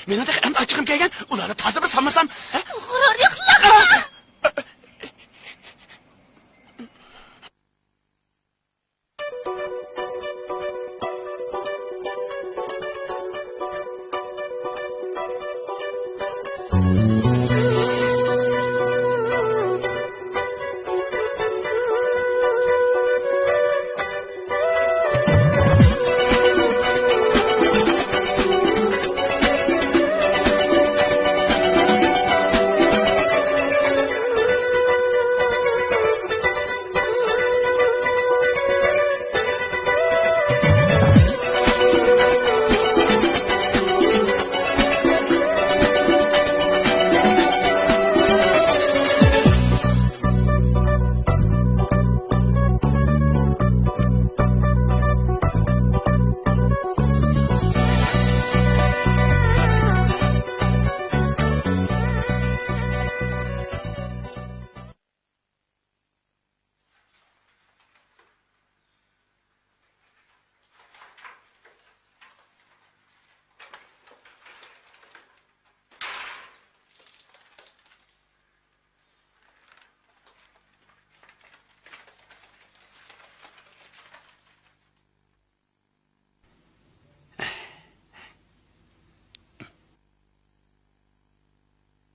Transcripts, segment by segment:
Meni de endi açıkım kelgan, ularni toza bir salmasam, G'urur yo'qlar.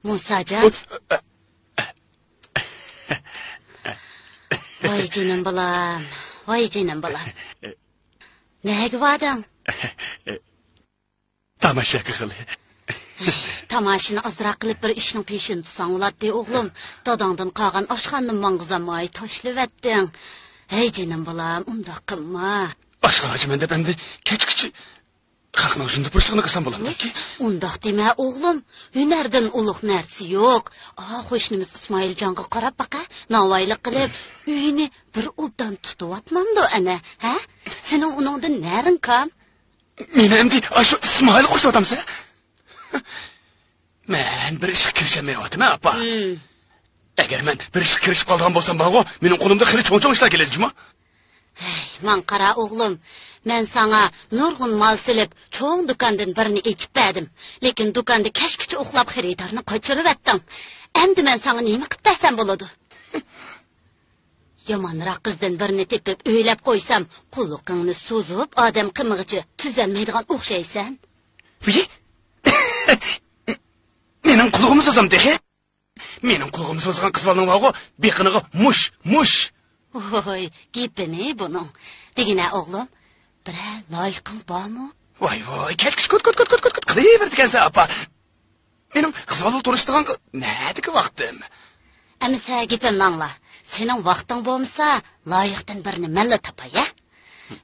Musajon. Voy jinim bolam, voy jinim bolam. Nega varding? Tamasha qil. Tamashini azroq qilib bir ishning peshini tutsang bo'ladi, o'g'lim. Dadangdan qolgan oshxonni mang'izamay tashlavatding. Hey jinim bolam, unda qilma. Oshxonachiman deb endi kechkichi haqni shunda purishini qilsam bo'ladiki. Undaq dema, o'g'lim. Hunardan ulug' narsa yo'q. Qo'shnimiz Ismoiljonga qarab baqa, navoiylik qilib, uyini bir obdan tutib-atmamdi ana, ha? Sening uningdan naring kam? Meni endi shu Ismoil qo'shyapsan? Men bir ishga kirishamayapman, apa. Agar men bir ishga kirishib qolgan bo'lsam, ba'g'o, mening qo'limda xili cho'ng-cho'ng ishlar keladi-jimi? Man qara o'g'lim, men sana nurg'un mal silib, cho'ng do'kondan birini ekib berdim. Lekin do'konda kashkicha uxlab xaridorni qochirib etdim. Endi men sana nima qilib bersam bo'ladi? Yomonroq qizdan birini tepib o'ylab qo'ysam, qulluqingni so'zib, odam qimig'ichi tuzalmaydigan o'xshaysan. Mening qulog'imni so'zamdi. Mening qulog'imni so'zgan qiz bolaning ba'g'o, beqiniga mush. Voy, gapini buning. Degina o'g'lim, bira loyiqing bormi? Voy, kechkish kut qilaverdigansan, apa. Mening qiz bola turishdigan nədiki vaqtim? Amsa gapimni angla. Sening vaqting bo'lmasa, loyiqdan birini menla topay, ya?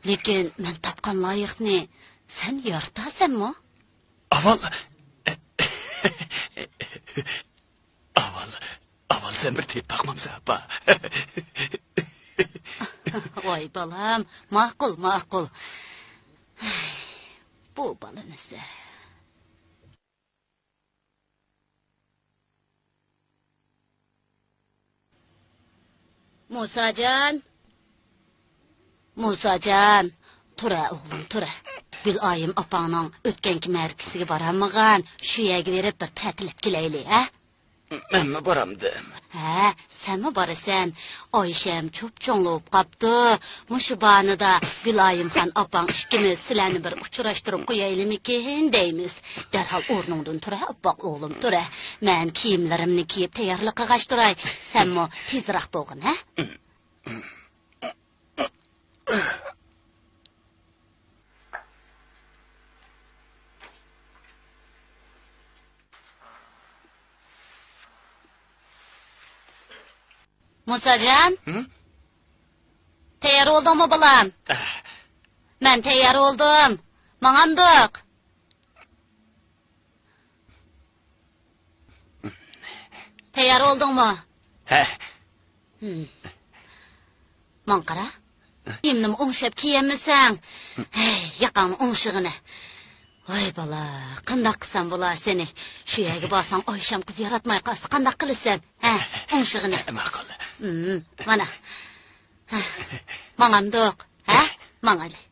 Lekin men topgan loyiqni sen yortasanmi? Avval sen bir tep bakmamsa, apa. Voy balam, ma'qul. Bu balanisi. Musajon, tura o'g'lim, tura. Gul'oyim opangning o'tganki markasiga borammigan, shu yerga berib bir ta'tilib kelaylik, ha? Menmi boramdim? Ha, senmi borasan? Oysham cho'pchonlab qopdi. Mushu banida Gul'oyimxon opang ikkimiz sizlarni bir uchrashtirib qo'yaylikmikin deymiz. Darhol o'rningdan tura, opaq o'g'lim, tura. Men kiyimlarimni kiyib tayyorlik qilg'ashtiray. Senmi tezroq bo'lgin, ha? Musajon? Tayyor oldingmi, bolam? Men tayyor oldim. Mang'amdiq. Tayyor oldingmi? Ha. Man qara. Kiyimni o'ngshab kiyamisan? Hey, yaqan o'ngshig'ini. Voy bola, qanday qilsam bo'la seni? Shu yerga borsang Oysham qiz yaratmay qolsa, qanday qilasan? Ha, o'ngshig'ini. Ma'qul. Mana. Mang'amdiq, ha? Mang'ali. 「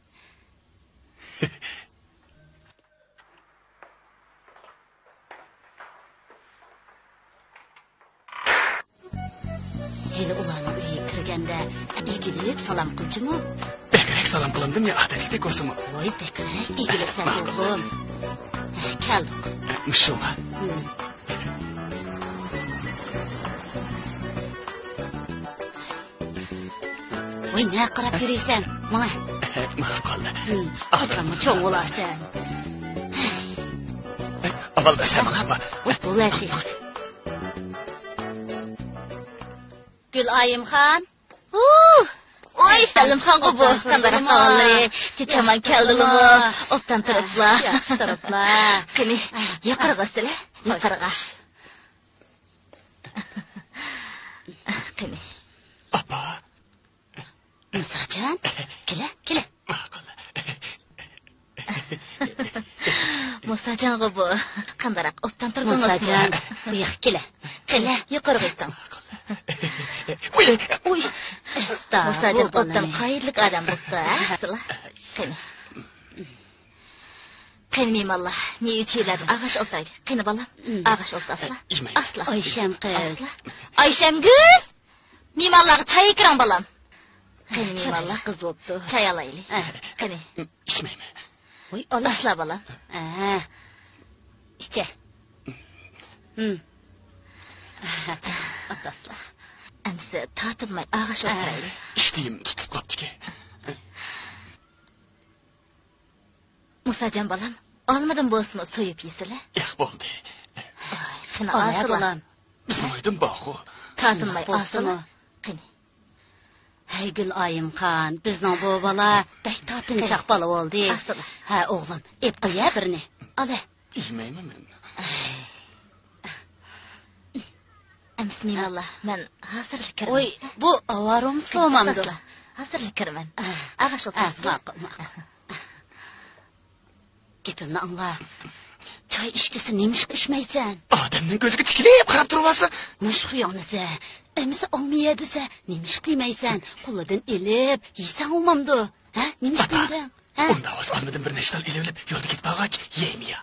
Hele ulanın üye kirgende egilip salam kılcı mı? Bekrek salam kılındım ya adetlik olsun mu? Oy bekrek egilip sen oğlum. Keldik. Müşuma. Oy ne qarab yürüysen? Mana. Maqallı. Qachonmi cho'ng bo'larsan? Aval sen bana. Oy bo'lasiz. Gülayimxon. Oy Salimxon bu qanday ahvollar? Kechaman keldingmi? Obdan turiblar. Yaxshi turiblar. Qani, yaqirg'asizlar. Yaqirg'a. Qani. Apa. Musajon, kela. Maqallı. Musajon bu qandaroq obdan turdingmi? Musajon, bu yoq kela. Qani, yaqirg'a o'tding. Uy, Musajon obdan qayerlik odam bo'pti, asla. Qani. Qani meymallah, ne uchiylar ag'ash oltaydi. Qani bolam, ag'ash oltasla. Asla. Oyshem qiz. Ayşemgül. Mimallar çay ikram balam. Qani mimallar Qiz bo'pti. çay alayli. Qani. İçmeyme. Uy, ola. Asla balam. İçe. Atasla. Amsi tatılmay ağaç oturayli. İçtiğim tutup kaptı ki. Musacan balam, almadım boğazımı soyup yesile. Yak boldu. Qani Olaya asla. bolam. Bizim aydın bağı. Tatılmay Bolsun asla. o. Qani. Hey Gülayimxon, bizning bu bola bek totinchoq bola bo'ldi. Asla. Ha o'g'lim, ep qo'ya birini. Ala. İçmeyme ben. Amsi mimallah, men hazırlık kirman. Oy, bu avarum so'mamdi. Asla. Hazırlık kirman. Ağaç oturasın. Ma'qul. Gepimni angla. Choy ichtisi nemish ichmaysan? Adamın gözü tikilip qarab turibası. Mush xuyonisa. Emisi olmayadisa, nemish qilmaysan? Qo'lidan elib, yeysan olmamdi. Ha, nemish qilding? Ha? Onda avaz almadım bir neştal elevlep yolda git bağaç yemiyor.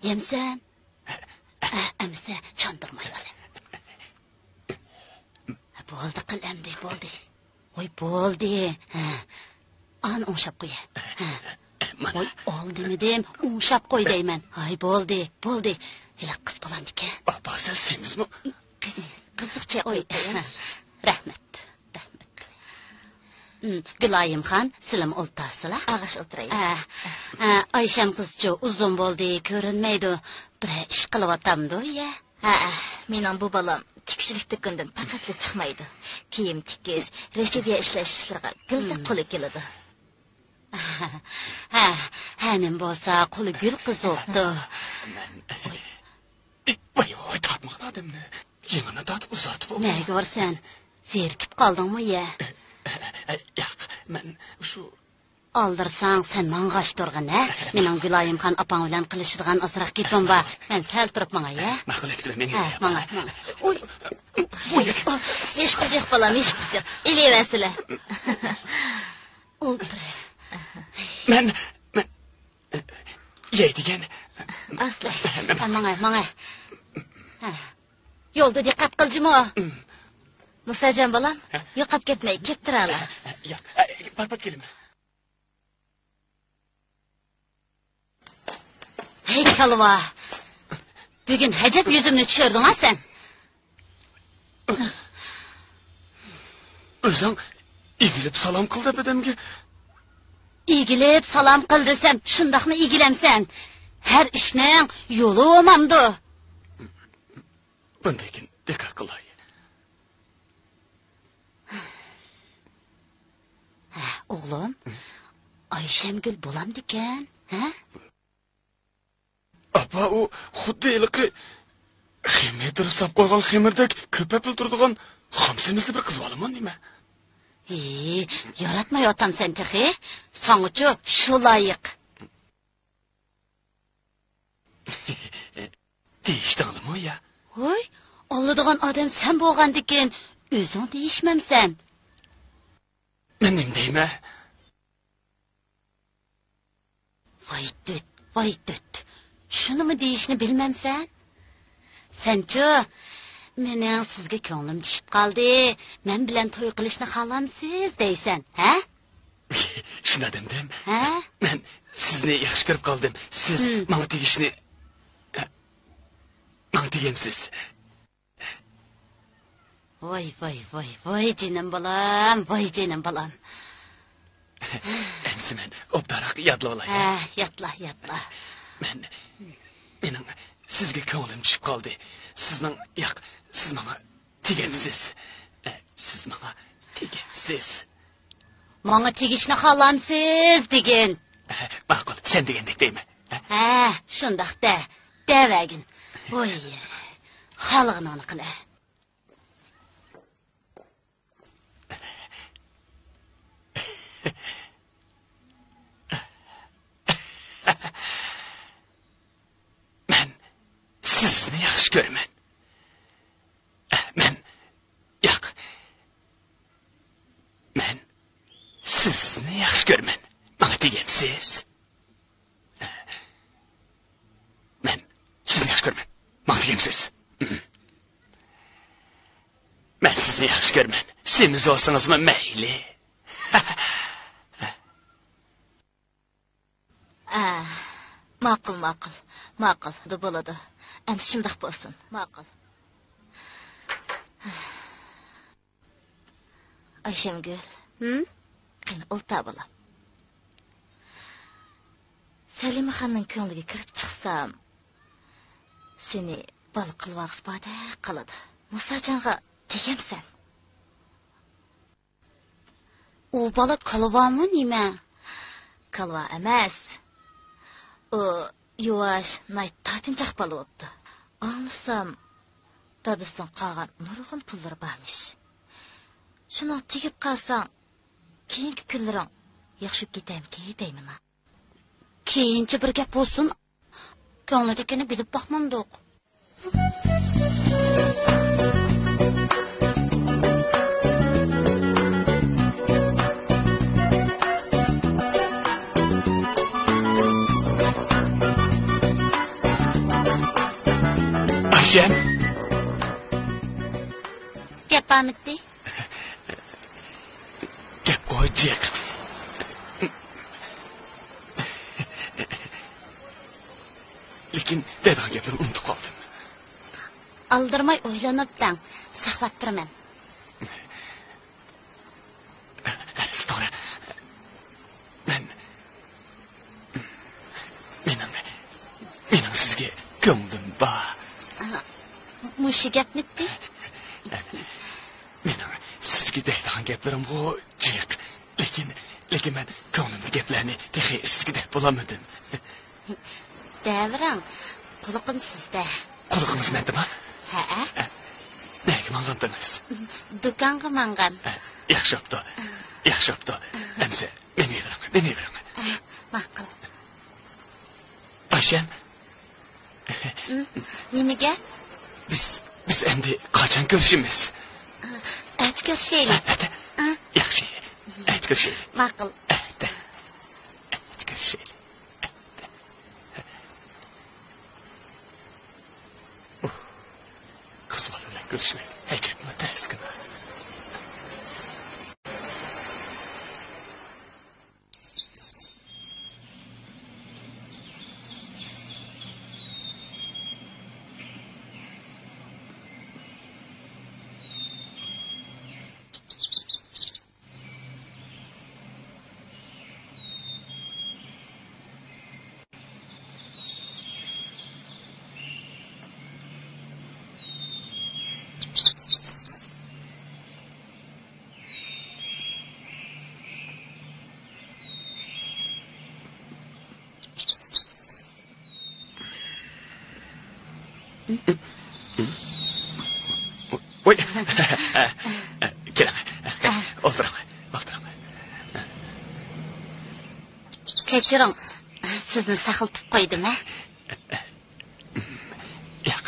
Yemsan? Emisi çandırmay ala. Bo'ldi qilamdi, bo'ldi. Oy, bo'ldi. An o'ngshab qo'ya. Oy, oldimidim, o'ngshab qo'y deyman. Ay, bo'ldi. Hela qiz bolamdiki. Baba sen semiz mi? Qiziqcha oy. Rahmat. Gülayimxon, silim o'ltasizlar. Ağaç oturayli. Aysham qizcha uzun bo'ldi, ko'rinmaydi. Bir ish qilyaptamdi, ya. Mening bu balam tikishlik tikkundan faqatli chiqmaydi. Kiyim tikish, rechidiya ishlashlarga gilda qo'li keladi. Hanim bo'lsa qo'li gul qiziqdi. Vay tatmağın adamını. Yengini tatıp uzatıp oldu. Ne görsen? Zerkip kaldın mı ya? Yak ben şu... Aldırsan sen mangaş durgun ha? Menin Gülayimxon apam bilen qilishadigan azroq gepim bor. Men sal turib manga ya. Maqul ekstra men. Manga. Oy. Ish qiziq balam, ish qiziq. Elevasizlar. O'ldir. Men yeydigan. Asla. Manga. Yo'lda diqqat qilchimi? Musajon balam, yo'qab ketmay, kettirala. Yak. Pat kelim. Hey kalva. Bugün hacep yüzümünü düşürdün ha sen. Özün igilip salam kıldı bedemge. İgilip salam qil desem, shundaqmi igilamsan? Her ishning yo'li olmamdi. Bundakin dikkat qilay. O'g'lim, Ayşemgül bo'lamdikan, ha? Apa o xuddi iliqi xemirdir sap qo'ygan xemirdek ko'papil turadigan xamsimizli bir qiz olaman deyman. Yaratmayotam sen texi. So'ngchi shu loyiq. Deyishdingmi ya? Voy, oladigan odam sen bo'lgandikin, o'zing deyishmamsan. Men nim deyman? Voy dut. Shunimi deyishni bilmamsan? Senchi Mening sizga ko'nglim tushib qoldi. Men bilan to'y qilishni xohlamsiz deysan, ha? Shunda dedim. Ha? Men sizni yaxshi ko'rib qoldim. Siz menga tegishni menga tegamsiz. Voy, jinim balam. Emsi men obdaroq yodlab olay. Yatla. Mening sizga ko'nglim tushib qoldi. Siz menga tegamsiz. Siz menga tegamsiz. Menga tegishni xohlamsiz degan. Ma'qul, sen degandek deymi? Shundoq davagin. Voy, xalqning qila. Men sizni yaxshi ko'raman. Men sizni yaxshi ko'raman. Menga tegamsiz. Men sizni yaxshi ko'raman. Menga tegamsiz. Men sizni yaxshi ko'raman. Semiz olsangizmi mayli. Ma'qul, bo'ladi. Endi shundoq bo'lsin. Ma'qul. Ayşemgül, qani o'lta bolam. Salimaxonning ko'ngliga kirib chiqsam, seni bal qilvoqs boda qiladi. Musajonga tegamsan. U bola qalvami nima? Qalva emas. O yuvash nay tatinjaq bo'libdi. Anlasam, dadasidan qolgan nurg'un pullar bormish. Shuni tegib qolsang, keyingi kunlaring yaxshi ketamki deyman. Keyinchi bir gap bo'lsin. Ko'ngildagini bilib boqmamdoq. Ayşem. Gap bormidi? Gap qo'ydik. Lekin degan gaplarni unutib qoldim. Aldirmay o'ylanibdan, saqlab turaman. To'g'ri. Mening sizga ko'nglim bor. Mushi gapmidi? Mening sizga deydigan gaplarim jiq. Lekin men ko'nglimdagi gaplarni texi sizga deb bo'lamadim. Davran, quliqim sizda. Quliqingiz mendami? Ha. Nega mangandingiz? Do'konga mangan. Yaxshi bo'pti. Endi men yeviraman. Ma'qul. Ayşem. Nimaga? Biz endi qachon ko'rishimiz? Ayt ko'rishaylik. Yaxshi. Ayt ko'rishaylik. Ma'qul. Ayt ko'rishaylik. Qiz bola bilan ko'rishmaylik. Ajabmi taskin. Oy. Keling. O'tiraman. Kechiring. Sizni saqlatib qo'ydim-a? Yo'q.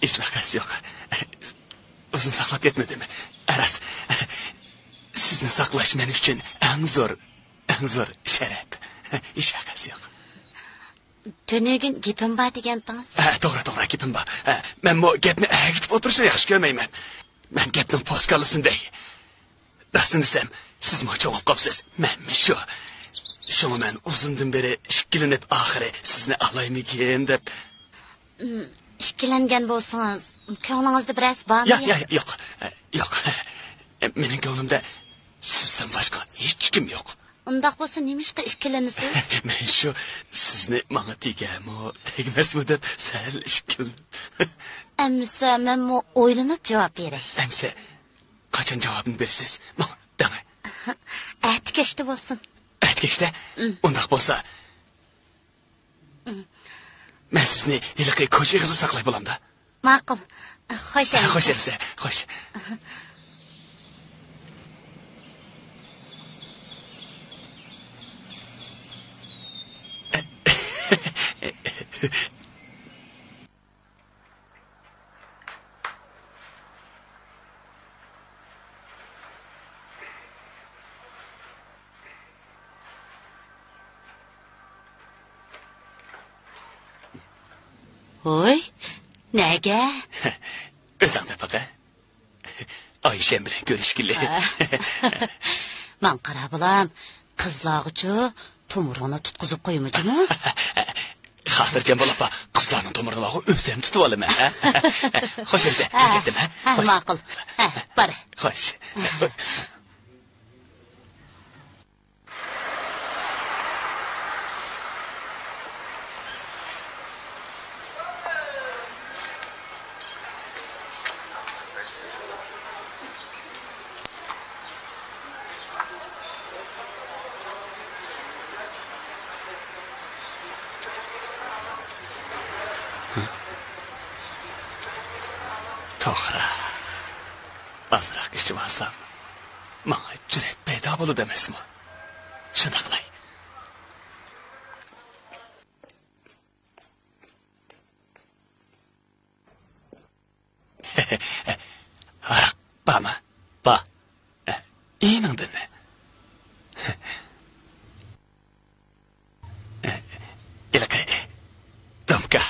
Hech vaqasi yo'q. O'zini saqlab ketmadimi? Aras. Sizni saqlash men uchun eng zo'r sharaf. Hech vaqasi yo'q. Tönegin gepim bor degandingiz. To'g'ri, gapim bor. Men bu gapni agitib o'tirishni yaxshi ko'rmayman. Men gapning poskalisinday. Rostini desam, siz mo'cho'ngib qolibsiz. Menmi shu. Shunga men uzundan beri ishkilinib oxiri sizni alaymikin deb. Ishkilangan bo'lsangiz, ko'nglingizda biroz bormi? Yo'q. Mening ko'nglimda sizdan boshqa hech kim yo'q. Undaq bo'lsa, nima ishqa ishkilanasiz? Men shu sizni menga tegami, tegmasmi deb sal ishkil. Amsa, men o'ylanib javob beray. Amsa, qachon javobni berasiz? Menga Atkashda bo'lsin. Atkashda? Undaq bo'lsa, men sizni iliqi ko'chig'izda saqlay bo'lamda. Ma'qul. Xo'sh. Xo'sh. Oy, nega? O'zingda baqa. Oysham bilan ko'rishgili. Men qarabilam, qizlarga tomurg'ini tutqizib qo'ymidimi? Xotirjam bo'lib, qizlarning tomurg'ini o'zim tutib olaman. Xo'sh, ketdim. Ma'qul. Bor. Xo'sh. To'g'ri. Azroq ishchi bo'lsam, menga jur'at paydo bo'ladi emasmi? Shunda qilay. Aroq bormi? Bor. Eningdimi? Ilaqay. Domka.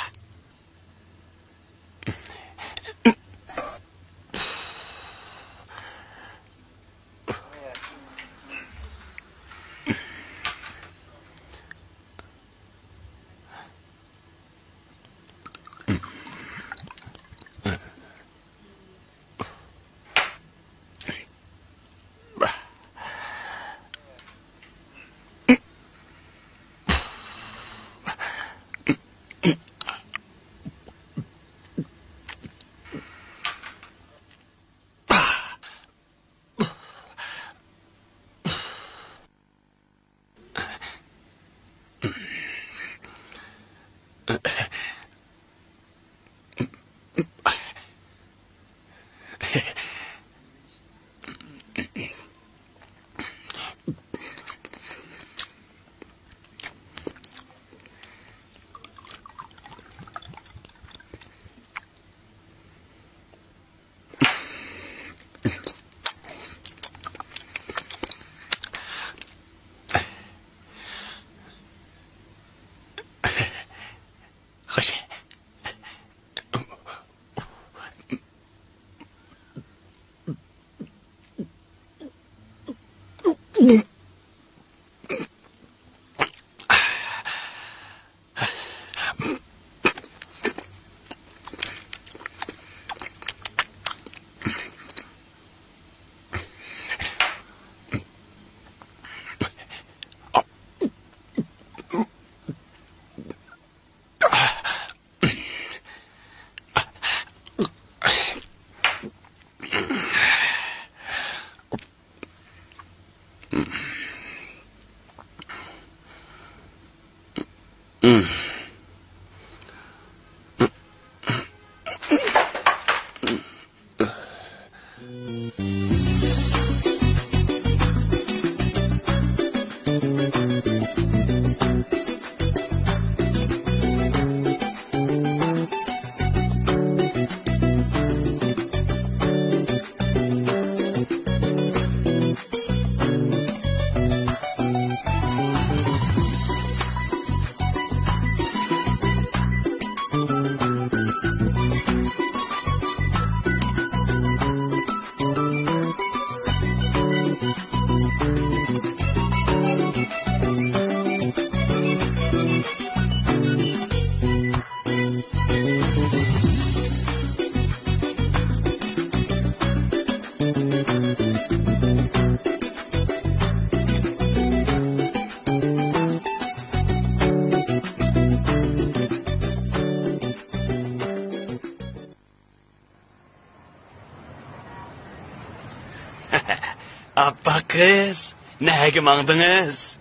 Abba kız, nega mangdınız?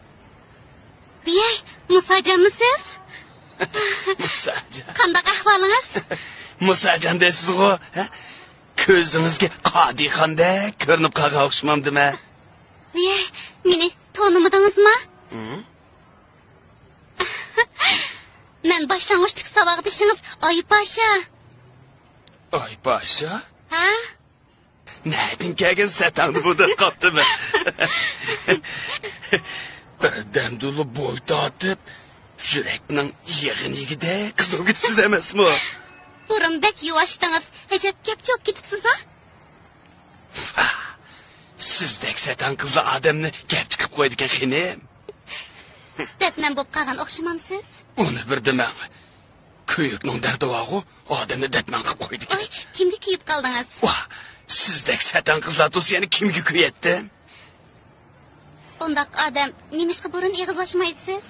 Biyay, Musacanmısınız? Musacan. Qandaq ahvalınız? Musacan deysiz o, ko'zingizga qodixondek ko'rinib qolgan o'xshamamdimi? Biyay, meni tanımadыңызmı? Men başlangıçlık savaqdışınız Aypaşa. Aypaşa? Ha? Nereden kelgan satangni bu deb qopdimi? Birdam dulu bo'y tortib, yurakning yig'inigida qizib ketibsiz emasmi? Burun bek yuvaşdınız. Hecep gap çok gitipsiz ha? Sizdek satan qizli odamni gap chiqib qo'ydigan xinim. Depmen bo'p qolgan o'xshamamsiz? Uni bir demang. Kuyukning dardi vog'u odamni depman qilib qo'ydi. Oy, kimga kuyib qoldingiz? Vah, sizdek satan qizlar do'siyani kimga kuyatdi? Undaq odam nemishqa burun ig'izlashmaysiz?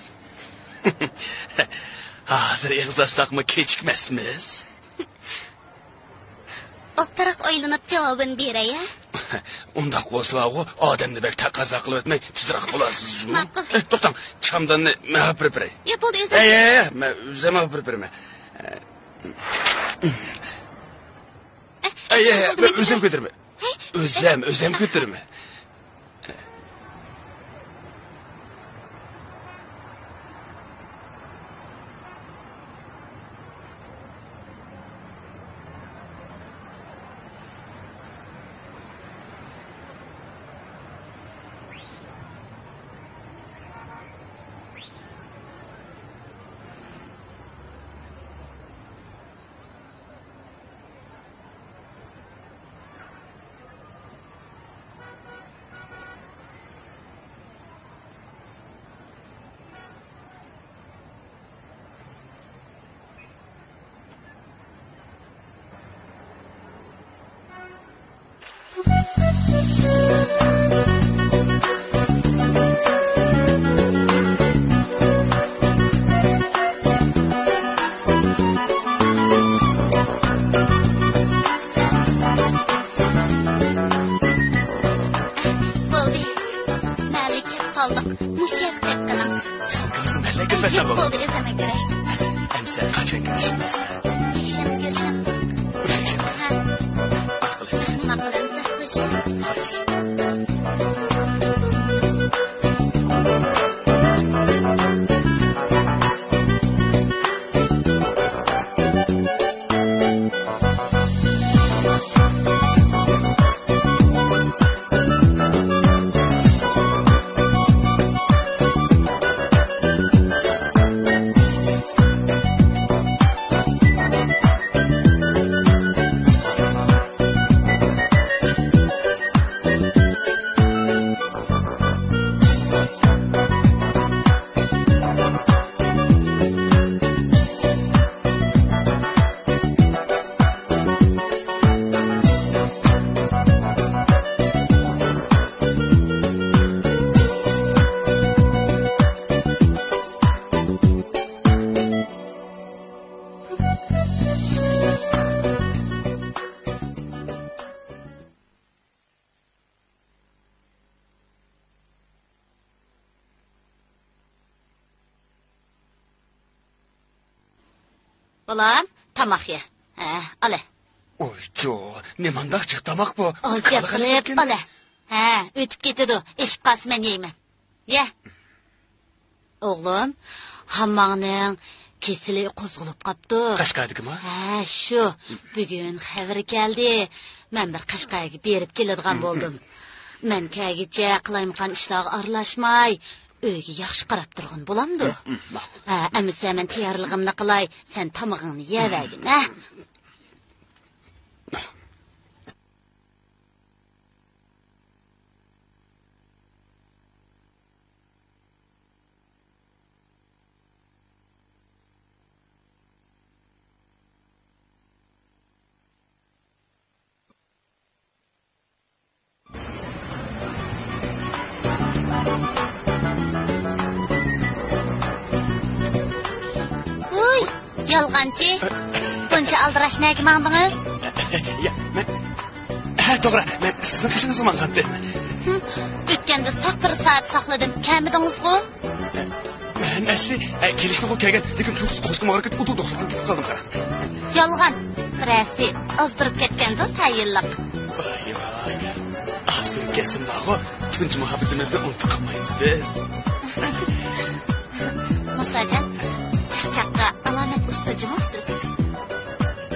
Hozir ig'izlashsaqmi kechikmasmiz? O'ttaraq o'ylanib javobini beray a? Undaq bo'lsa odamni bek taqozo qilib o'tmay tezroq bo'lasizmi? Ma'qul. To'xtang, chamdanni men pirpiray. Ya bo'ldi o'zi. Men o'zim pirpirayman. O'zim ko'tarma. O'zim ko'tarma. Bo'ldi o'zim kerak. Amsa qachon kirishimiz? Kirishim. O'sha. Ha. Nima qilamiz? Xo'sh. Bolam, tamaq ye. Ala. Oy, jo, ne mandaqchiq tamoq bu? Ozgap qilib, ala. O'tib ketadi. Eshib qolsa men yeyman. Ye. O'g'lim, hammangning kesili qo'zg'alib qopti. Qashqaydikmi? Shu. Bugun xabar keldi. Men bir Qashqaga berib keladigan bo'ldim. Men kagicha qilayotgan ishlarga aralashmay, uyga yaxshi qarab turgan bo'lamdi. Amisa men tayyorligimni qilay, sen tomog'ingni yeyvagin, ha? Yolg'onchi. Buncha aldirash nega mangdingiz? Ya, men to'g'ri, men sizning ishingizni maqatdim. O'tganda saq bir soat saqladim. Kamidingiz-ku? Men asli kelishni kelgan, lekin siz qo'shqimga harakat qilib ketib qoldim qarang. Yolg'on. Birasi ozdirib ketgandir tayinliq. Voy. Ozdirib ketsin dago, tunji muhabbatimizni unutib qolmaymiz biz. Musajon, chaqchaqqa alomat ustajimsiz.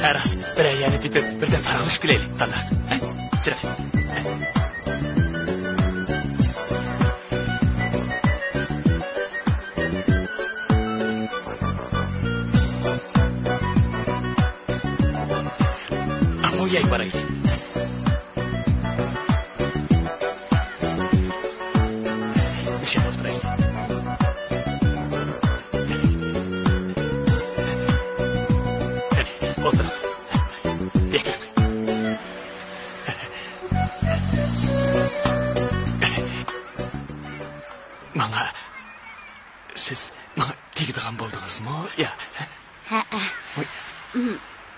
Haras, bir yana tepib birdan farqlash kulaylik. Qanday? Chiroy. Yay baray. Müşahede baray. Hadi, otur. Bekle. Bana, siz bana tegdiğen buldunuz mu? Ya. Ha.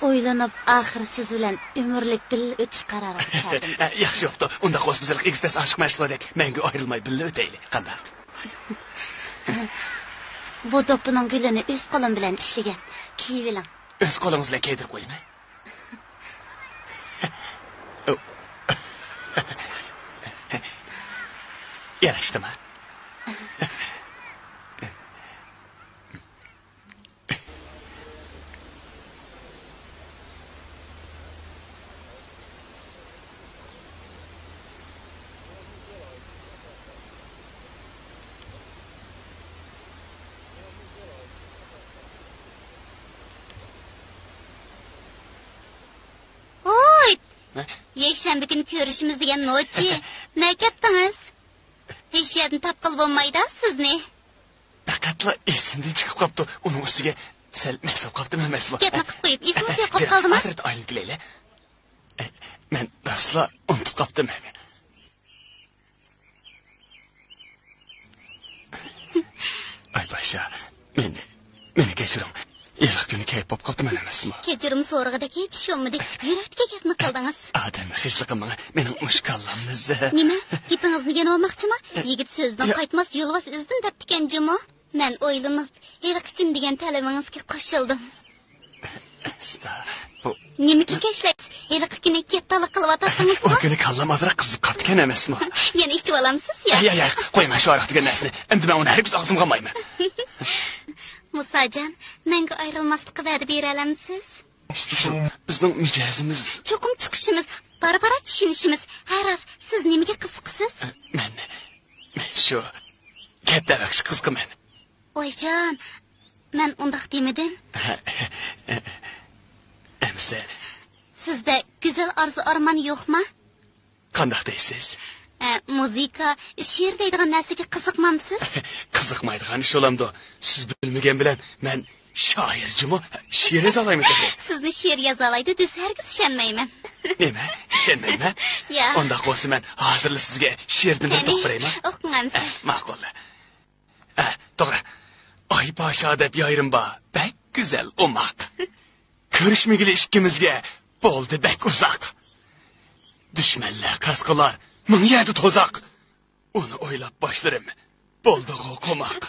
Oylanıp ahir siz bilen ömürlük birga ötüş kararı aldım. Yaxshi yoptu. Unda qo's bizlar ekspres aşık mashg'ulotdek menga ayrilmay birga o'taylik. Qanday? Bu dopuning gulini o'z qo'lim bilan ishlagan. Kiyib eling. O'z qo'lingiz bilan kiydirib qo'yingmi? Yarashdimi? Yakshanba kuni ko'rishimiz degan nochi. Ne ketdingiz? Hech yerdan topqil bo'lmaydi sizni. Faqatla esimdan chiqib qopti. Uning ustiga sal masab qopdimi emasmi? Ketni qilib qo'yib, esimga qolib qoldimi? Hozir aylanib kelaylik. Men asla unutib qopdim. Ay başa, meni kechiring. Ilk kuni kayıp pop qopdim emasmi? Kechirim so'rag'ida hech sho'midi. Yurakka ketni qildingiz. Adam hechliqim mening mushkallammiz. Nima? Gapingizni yana olmoqchimi? Yigit so'zdan qaytmas, yo'lvos izdan topdigan jimo. Men o'ylanib, ilk kun degan talabingizga qo'shildim. Nimaga kashlaysiz? Ilk kuni kattalik qilib atasangiz. O kuni kallam azroq qizib qopdigan emasmi? Yana ichib olamsiz ya? Ya, qo'yma shu ariq degan narsani. Endi men uni hargiz og'zimga olmayman. Musajon, menga ayrilmaslikka va'da bera olamsiz? Bizning mijozimiz. Cho'qim chiqishimiz, barbara tushunishimiz. Haras, siz nimaga qiziqsiz? Men shu katta yaxshi qiziqaman. Oyjon, men undaq demadim. Emsa. Sizda go'zal orzu armon yo'qmi? Qanday deysiz? Muzika, she'r deydigan narsaga qiziqmamsiz? Qiziqmaydigan ish olamdi. Siz bilmagan bilan men shoirjimi? She'r yozalayman. Sizni she'r yozalaydi deb hargiz ishonmayman. Nima? Ishonmayman? Ya. Unda qo'ysa men hozirla sizga she'rni o'qib berayman. O'qingizmi? Ma'qul. To'g'ri. Ay pasha deb yoyrim bor. Bek güzel umaq. Ko'rishmagili ikkimizga bo'ldi bek uzoq. Dushmanlar qasqalar ming yerda to'zoq. Uni o'ylab boshlarim. Bo'ldi qo'maq.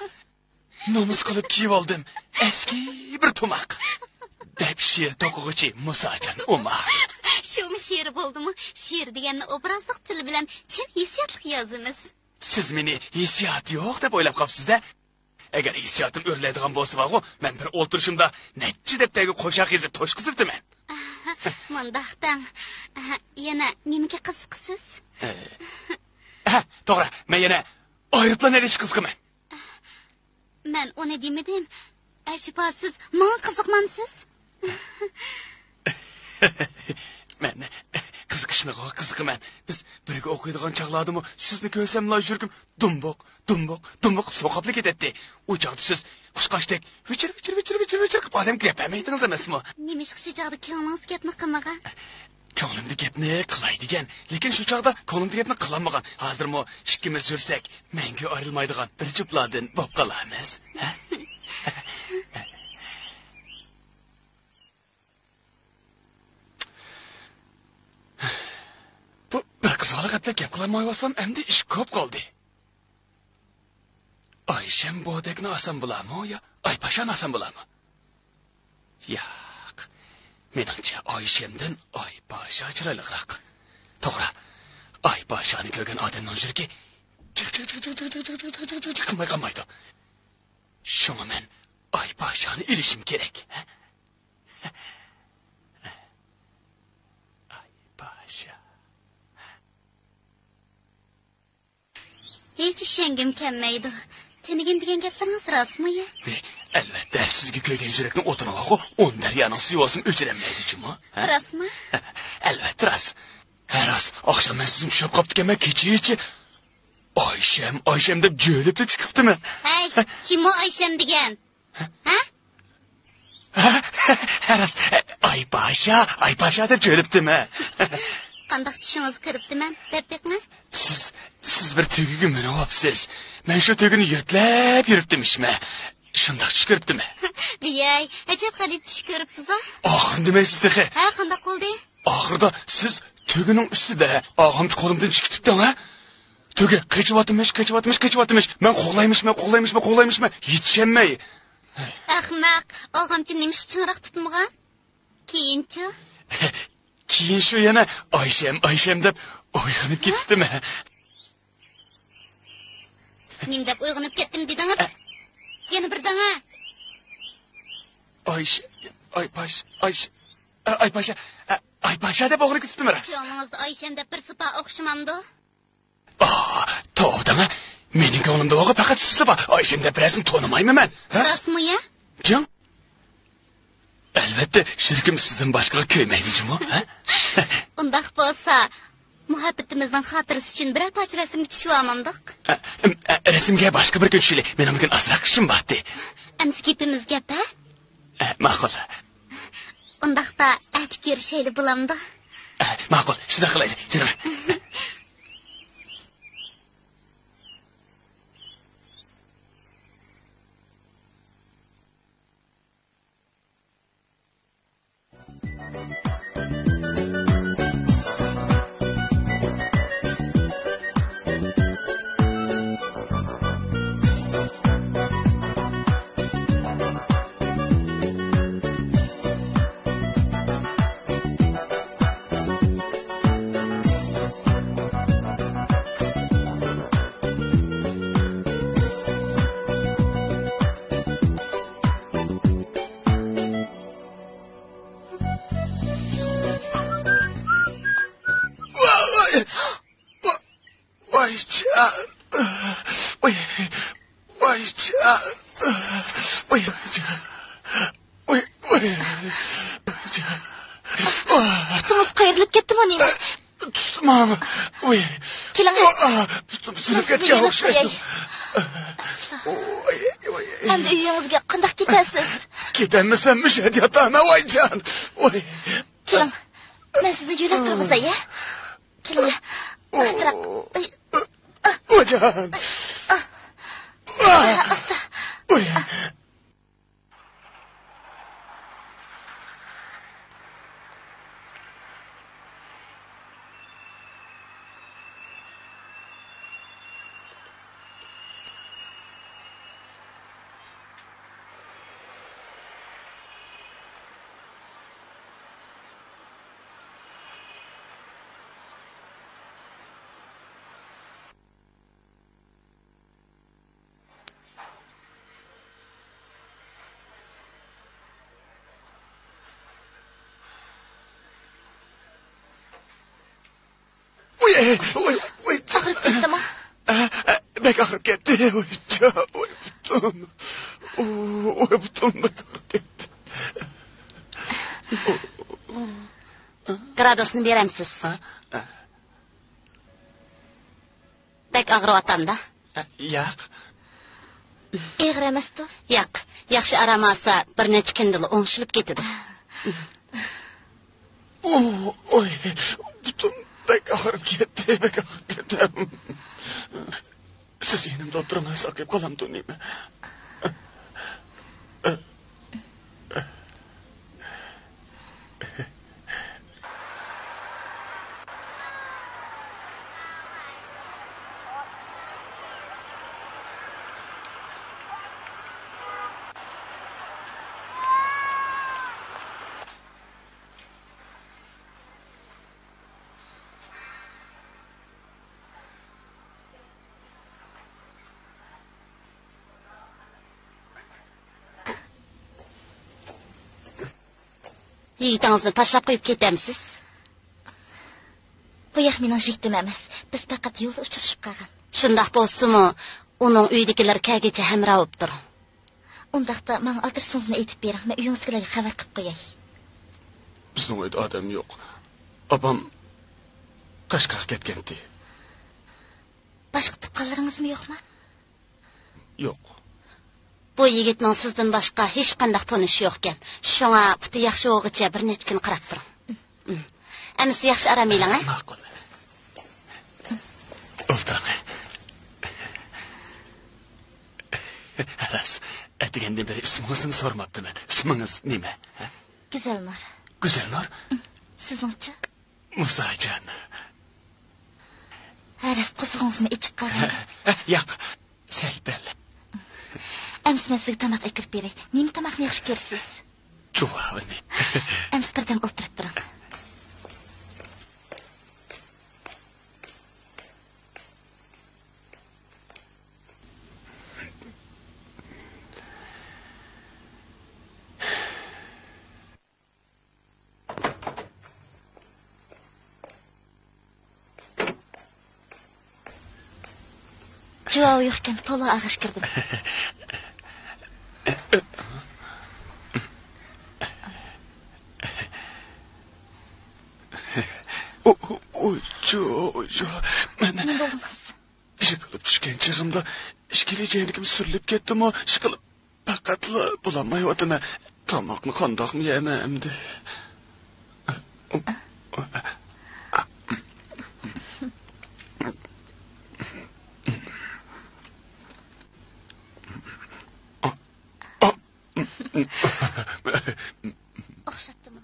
Nomus qilib kiyib oldim eski bir tumaq. Deb she'r to'qig'ichi Musajon umaq. Shumi she'r bo'ldimi? She'r deganni obrazliq til bilan chin hissiyotli yozamiz. Siz meni hissiyot yo'q deb o'ylab qopsiz-da. Agar hissiyotim o'rlaydigan bo'lsa-ku, men bir o'ltirishimda nechi debdagi qo'shiq yozib to'shqizibdiman. Mundaqdan yana nimaga qiziqsiz? To'g'ri, men yana aeroplan erish qiziqaman. Men uni demadim. Ajaba siz menga qiziqmamsiz? Men qiziqaman. Biz birga o'qiydigan chaqlardimi? Sizni ko'rsamlar yurgim dumboq soqoqlik ketdi. U chaqda siz qushqashdek vichir qilib odamga gapirmaydingiz emasmi? Nima shu chaqda ko'nglingiz gapni qilmagan? Ko'nglimda gapni qilay degan, lekin shu chaqda ko'nglimda gapni qilolmagan. Hozirmi ikkimiz yursak, menga ayrilmaydigan bir jupladan bo'lib qolamiz, ha? Qizaloq atlab gap qilolmayapsam, endi ish ko'p qoldi. Oyshem bodekni olsam bo'ladimi yo Oypashani olsam bo'ladimi? Yo'q. Meningcha Oyshemdan Oypasha chiroyliroq. To'g'ri. Oypashani ko'rgan odamning yuragi qilmay qolmaydi. Shunga men Oypashani ilishim kerak. Oypasha. Hiç işengim kelmeydi. Tenigin degan gaplaringiz rostmi? Albatta, sizga ko'ygan yurakni o'tinoq, o'n daryoning suvosini o'chiranmaydi-chimi? Rostmi? Albatta, rost. Rost, oqshom men sizni ushlab qoptikaman, kecha Oyshem deb jo'lib chiqibdimi? Hey, kim o Oyshem degan? Ha? Rost, Oypasha deb jo'libdimi? Qandoq tushingiz kiribdiman, debmi? Siz bir tugiga minib-siz. Men shu tugini yotlab yuribdimishmi? Shundoq tush ko'ribdimi? Biyay, ajab g'alib tush ko'ribsiz-a? Oxir demaysiz-da. Ha, qandoq qildi? Oxirida siz tugining ustida og'am qo'limdan chiqibdi-da. Tugi qichvatmish. Men qo'g'laymishmi? Yetishmay. Ahmaq, og'amchi nimish chinroq tutmagan? Keyinchi? Keyin shu yana Oyshem deb uyg'onib ketdimi? Nim deb uyg'onib ketdim dedingiz? Yana bir dana. Oypasha deb uyg'onib ketdimi ras? Yo'lingizda Oyshem deb bir sipa o'xshamamdi. To'g'rimi? Mening ko'nglimda o'g'i faqat sizlar bor. Oyshem deb birazini tonimayman men. Rostmi? Jon? Albatta, shirkim sizdan boshqa ko'ymaydi-ku, ha? Undaq bo'lsa, muhabbatimizning xotirasi uchun bir parcha rasm tushib olmamdiq. Rasmga boshqa bir kun tushaylik. Men bugun asraq ishim bordi. Amsi gapimiz gap-a? Ma'qul. Undaqda aytib ko'rishayli bo'lamdi. Ma'qul, shunday qilaylik. Jo'nam. Tutumup qayrilib ketdimi uning? Tutmam. Keling. Sinib ketgan o'xshaydi. Endi uyingizga qandoq ketasiz? Ketamisanmi shadiyatana voyjon? Keling. Men sizni yo'lab turg'izay-a? Keling. Astroq. Voyjon. Asta. Ağrıp ketdimi? Bek ağrıp ketdi. Butum bek ağrıp ketdi. Gradosunu beremsiz. Bek ağrıvatam da. Yo'q. Ig'ir emasdi. Yo'q, yaxshi aramasa bir necha kundil o'ngshilib ketadi. Butum bek ağrıp ketdi. Siz yanımda oturmay saqib qolam to'niymi? Yigitingizni tashlab qo'yib ketamsiz? Bu yoq mening jigdim emas. Biz faqat yo'lda uchrashib qolgan. Shundaq bo'lsa-mu, uning uydagilar kelgacha hamra bo'lib turing. Undaqda men adresingizni aytib bering, men uyingizga xabar qilib qo'yay. Bizning uyda odam yo'q. Opam Qashqarga ketgandi. Boshqa tuqqanlaringizmi yo'qmi? Yo'q. Bu yigitning sizdan boshqa hech qanday tanishi yo'q ekan. Shunga puti yaxshi o'g'icha bir necha kun qarab turing. Ammo yaxshi aramaylang, ha? Ma'qul. O'ltirang. Aras, aytgandan beri ismingizni so'ramabdiman. Ismingiz nima? Go'zalnur. Go'zalnur? Sizningchi? Musajon. Aras qizg'ingizmi ichib qolgan? Yo'q, Selbel. Ammo men sizga tamoq aytib beray. Nima tamoqni yaxshi ko'rsiz? Juvoni. Ammo birdan o'tirib turing. Javob yo'q ekan, to'la ag'ish kirdim. Mana nima bo'lmas? Ishqilib tushgan chig'imda ishkilajaynikim surilib ketdim-ku, ishqilib faqatla bulanmayotimi. Tomoqni qandoqmi yeyman endi? O'xshatdimi?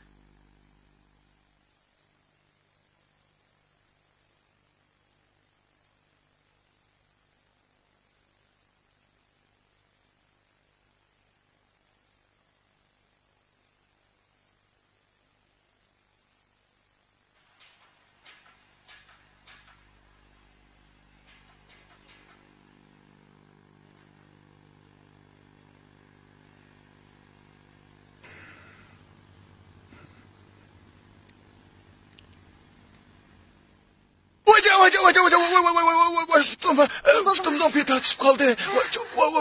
Putumdan pet açıp kaldı.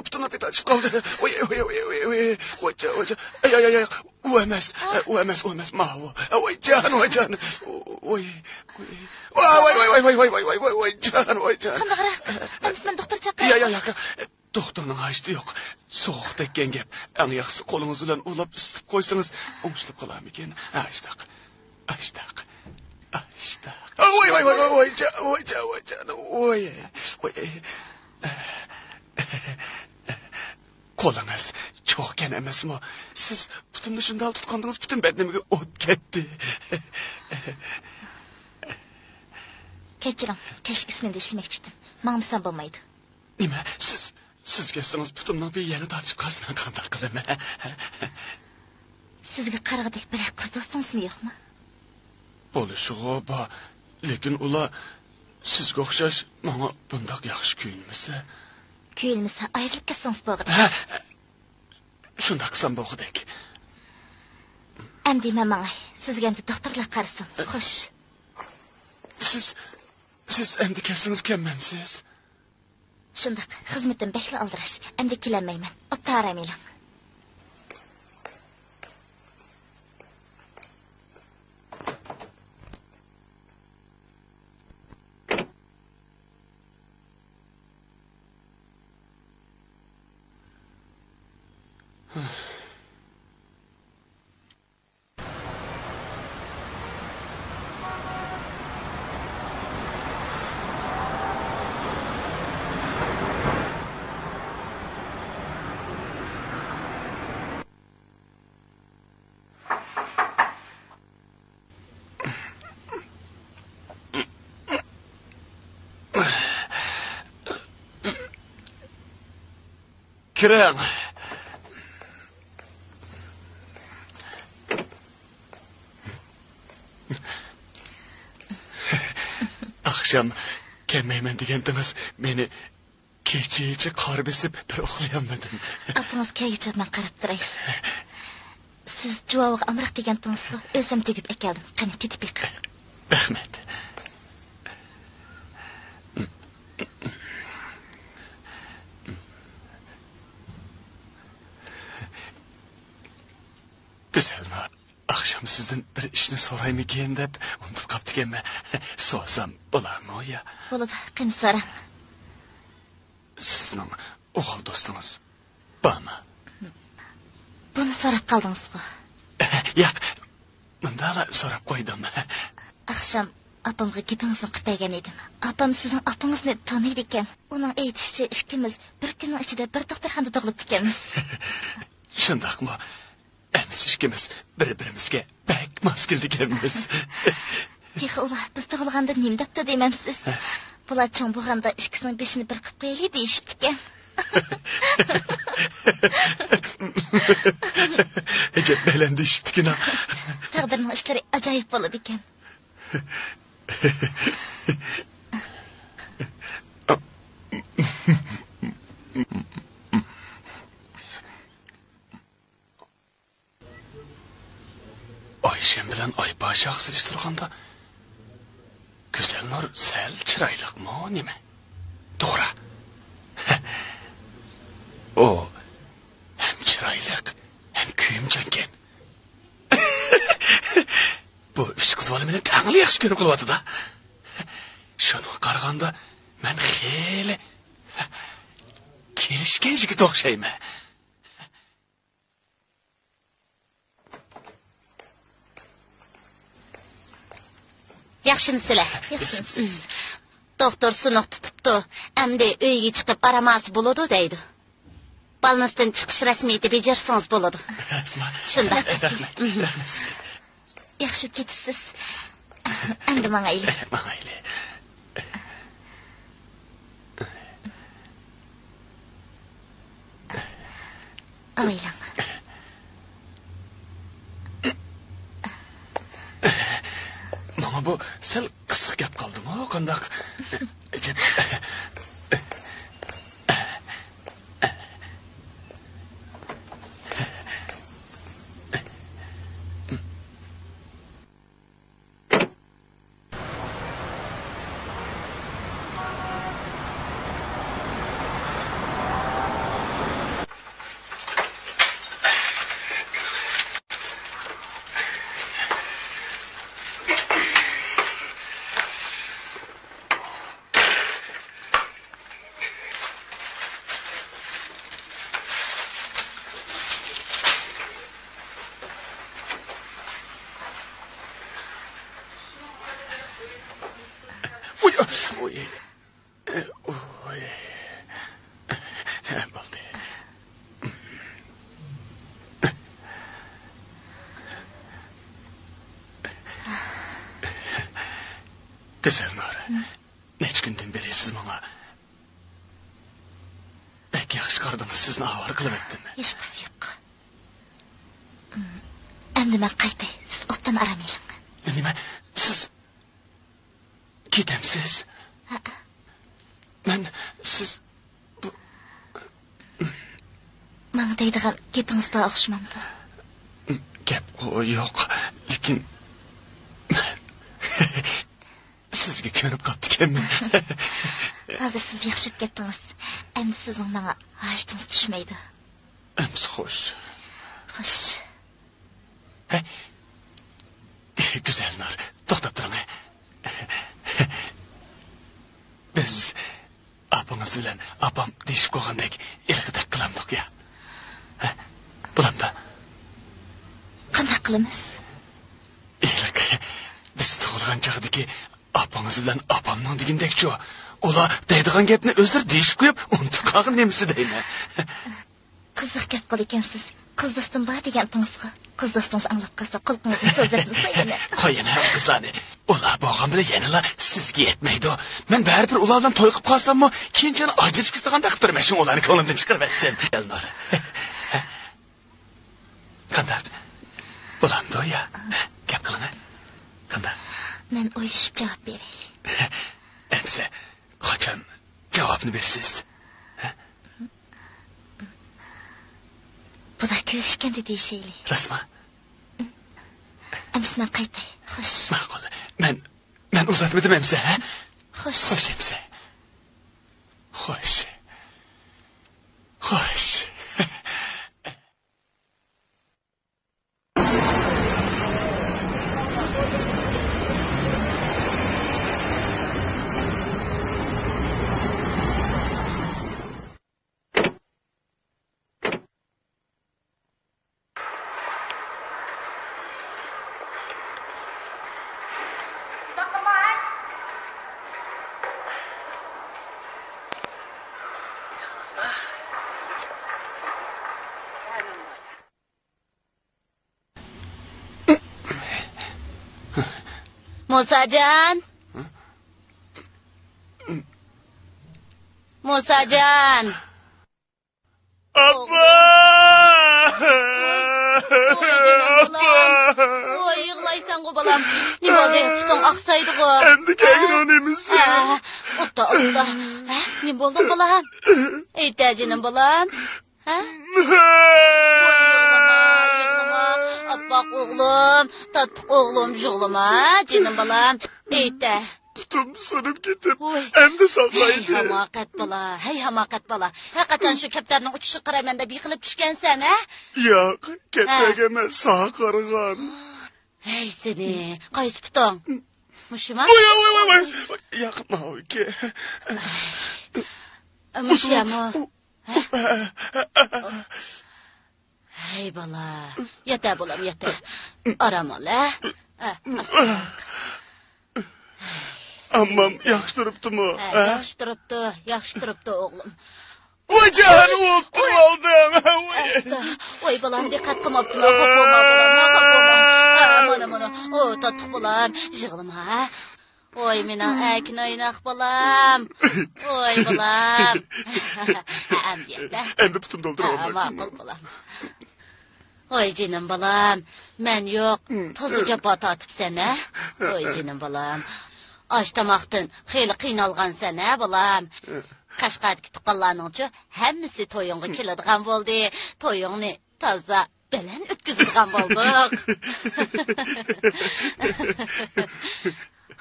Putumdan pet açıp kaldı. Ay. O emez. Maho. Oy can. Oy. Can. Ben doktor çakayım. Ya. Doktorun açtı yok. Soğuk tekken gep. En yaxşı kolunuz ile ulap ısıtıp koysanız oğuşlup kalam eken. Açtık. Oy. Kolunuz çokken emesmi? Siz putumda şundal tutkandınız, bütün bedenime ot ketdi. Kechiring, keşke ismini değiştirmekçiydim. Mağmısan bulmaydı. Nima? Siz kessiniz putumdan bir yeni tartışıp kalsın kandak kılım. Sizga qarag'idek bir qiz do'stingizmi yo'qmi? Bo'lishig'i bor, lekin ular sizga o'xshash menga bundoq yaxshi kuyinmasa. Kuyilmasa ayrilib ketsangiz bo'ladi. Shunday qilsam bo'lg'idek. Endi menga sizga endi doktorlar qarasin. Xo'sh. Siz endi kelsangiz kelmamsiz? Shunday, xizmatim bekla aldirash. Endi kelmayman. O'taramayman. Kiring. Akşam kelmayman degandingiz, meni kecha qor besib bir uxlayolmadim. Apamiz kelgacha men qarab turay. Siz cevabı amraq degan to'ng'izga o'zim tegib ekeldim. Qani ketib yiq. Rahmet. Güzel mi? Akşam sizden bir işini sorayım iken dep unutup kaptık emme. Sorsam olar mı o ya? Bo'ladi, qani so'rang. Sizning o'g'il do'stingiz bormi? Buni so'rab qoldingiz-ku. Yo'q, mundala so'rab qo'ydim. Akşam apamga gapingizni qilgan edim. Apam sizning opangizni taniydi ekan. Uning aytishicha ikkimiz bir kunning ichida bir doktorxonada tug'ilib ketganmiz. Shundaqmi? Ems ikkimiz bir-birimizga bak mos kelganmiz. Peki ular biz tug'ilganda nima debdi deymansiz? Bular cho'ng bo'lganda ikkisining beshini bir qilib qo'yaylik deyishibdi ekan. Ece belendi işittikine. Taqdirning ishlari ajoyib bo'ladi ekan. Ayşem bilen Aybaşı aksırıştırganda Güzel Nur sel çıraylık mı o nime? Doğru. O hem çıraylık hem kuyumcanken. Bu üç kız vali meni tağlı yaxşı görüp kılvadı da. Şunu qaraganda men xeyli kelishgan jigit o'xshayman. Yaxshimisizlar? Yaxshimisiz? Doktor sinoq tutibdi. Endi uyga chiqib aramas bo'ladi deydi. Balnisdan chiqish rasmiyati bejarsangiz bo'ladi. Shunda. Yaxshi ketasiz. Endi mangayli. Mangayli. Avaylang. Mama bu sel qisqa gap qoldimi? Qandaq? Oy. Oy. Bo'ldi. Güzel Nora. Neç günden beri siz bana pek yaxşı qardınız, sizni avar qilib etdim. Hech qisi yo'q. Endi men qaytay. Siz obdan aramayling. Nima? Siz ketamsiz? Men siz bu Menga deydigan gapingizda o'xshamamdi. Gap yo'q, lekin sizga ko'rib qoldim. Hozir siz yaxshi ketdingiz. Endi sizning menga g'ashtingiz tushmaydi. Ems xo'sh. Xo'sh. Güzel Nur, to'xtab turing. Biz apangiz bilan apam deyishib qo'ygandek ilg'idek qilamdik ya. Bulamda. Qanday qilamiz? Ilg biz tug'ilgan chog'dagi apangiz bilan apamning degandekchi ular deydigan gapni o'zlari deyishib qo'yib unutib qolgan nemisi deyman. Qiziq gap qil ekansiz. Qiz do'stim bor degan to'ng'izga. Qiz do'stingiz anglab qolsa qulqingizni so'zlatmasa yana. Qo'yina qizlarni. Ular bo'lgan bilan yanala sizga yetmaydi. Men baribir ular bilan to'y qilib qolsammi, keyinchani ajrashib ketganda qilib turman. Shu ularni ko'nglimdan chiqarib etdim. Elnor. Qanday? Bulamdi ya. Gap qiling. Qanday? Men o'ylashib javob beray. Emsa, qachon javobni bersiz? Bu da görüşkende deyişeyli. Rasma. Əmsi mən qaytay. Xoş. Ma'qul. Men uzatmadım emse, ha? Xoş. Xoş emse. Xoş. Xoş. Musacan. Musacan. Abba! Oy yığlaysan go balam. Ne boldu? Tutun aksaydı go. Endi kegin onu emişsin. Utta. Ne boldu balam? Eytəcinin balam. Ha? Yığlama. Abbaq oğlum, tatlı oğlum, jığlama, canım balam. Eytə. Tutum sınıp gittim. Endi saklaydı. Hey hamakat bala. Hakikaten şu kepterinin uçuşu kıramende bir kılıp düşken sen, ha? Yok, kettegeme sağ karıgan. Hey seni, kayıs puton. Muşuma? Oy. Yakma o ki. Muşyamu. Hey bala, yeter bulam yeter. Arama la. Ammam yakıştırıptı mı? Yakıştırıptı oğlum. Oy canı oldu aldım. Oy balam dikkat kımaptın. Hopolma balam. Aman. O tatlı balam. Jığılma. Oy menin əkin oynaq balam. Oy balam. Əmdiyətdə. Endi putum dolduramam. Maqul balam. Oy canım balam. Mən yox. Tozuca bat atıp sənə. Oy canım balam. Aştamaqdın. Xeyli qiynalğan sənə balam. Qashqadki tuqqanlarningchi hammasi to'yinga keladigan bo'ldi. To'yingni toza bilan o'tkazadigan bo'ldik.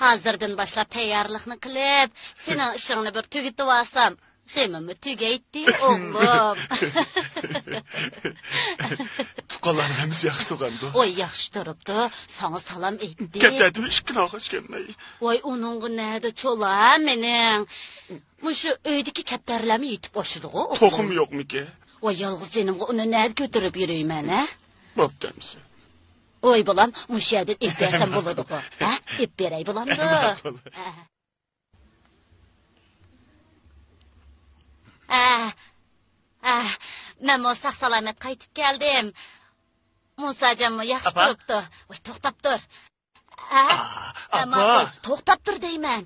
Hozirdan boshlab tayyorlikni qilib, sening ishingni bir tugatib olsam, g'imimni tugaytdi o'g'lim. Tuqqanlarning hammasi yaxshi tuqqandi. Oy yaxshi turibdi. Sana salom aytdi. Ketdim ishkina qo'sh kelmay. Voy uningga nada cho'la mening. Mushu uydagi kaptarlarni yetib boshidi-ku. To'qim yo'qmiki? Voy yolg'iz jenimga uni nada ko'tarib yurayman, ha? Bo'ptamsi. Oy bolam, mush yerdan ip bersam bo'ladi-ku. Ha? Ip beray bolamdi. Men sog' salomat qaytib keldim. Musajanmi yaxshi turibdi. Voy to'xtab tur. Ma'qul, to'xtab tur deyman.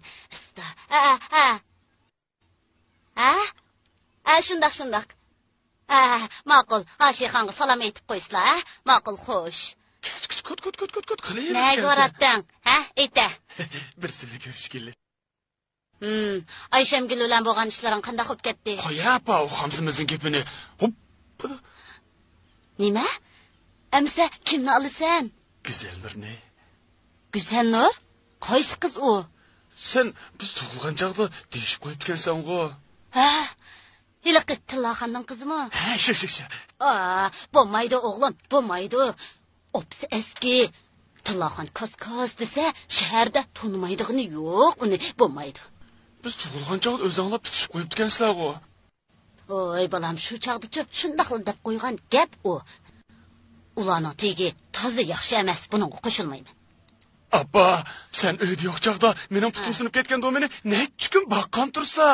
Shundoq. Ma'qul, Ashixonga salom aytib qo'ysizlar, ma'qul, xo'sh. Kut qiling. Nega ko'ratding? Ayta. Bir sizga ko'rishgili. Ayşemgil bilan bo'lgan ishlaring qanday bo'lib ketdi? Qo'yapa, u xamsimizning gapini. Nima? Amsa kimni olasan? Güzel Nurni. Güzel Nur? Qaysi qiz u? Sen biz tug'ilgan chaqda deyishib qo'yib ekansan-ku. Hiliqi Tillaxonning qizimi? Shu. Bo'lmaydi o'g'lim, bo'lmaydi. Opsi eski. Tillaxon ko'z desa, shaharda tonimaydig'ini yo'q, uni bo'lmaydi. Biz tug'ilgan chaqda o'zinglar tutishib qo'yib ekansizlar-ku. Oy balam, shu chaqda shundoq deb qo'ygan gap u. Ularning tegi toza yaxshi emas, buningga qo'shilmayman. Abba, sen uyda yo'q chaqda mening putum sinib ketgan domeni necha kun baqqan tursa.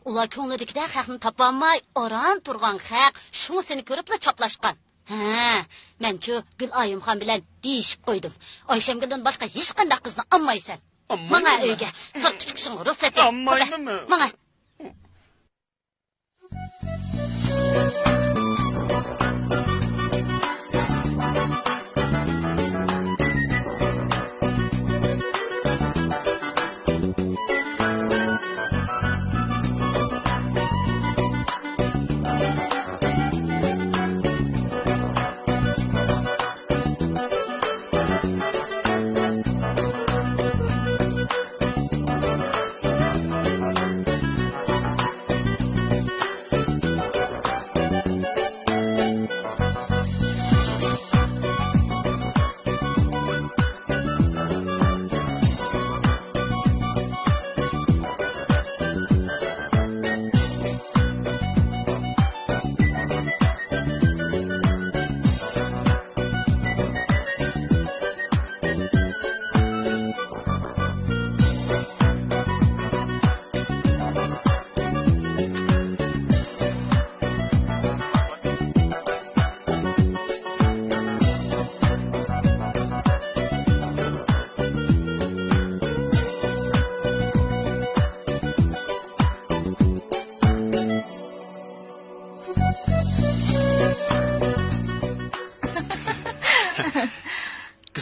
Ular ko'nglidagida haqni topolmay, oran turgan haq, shuni seni ko'ribla chaplashgan. Men-chu Gulayimxon bilan deyishib qo'ydim. Oyshamgildan boshqa hech qanday qizni olmaysan. Mana uyga sirtga chiqishingga ruxsat ber. Olmaymanmi? Mana.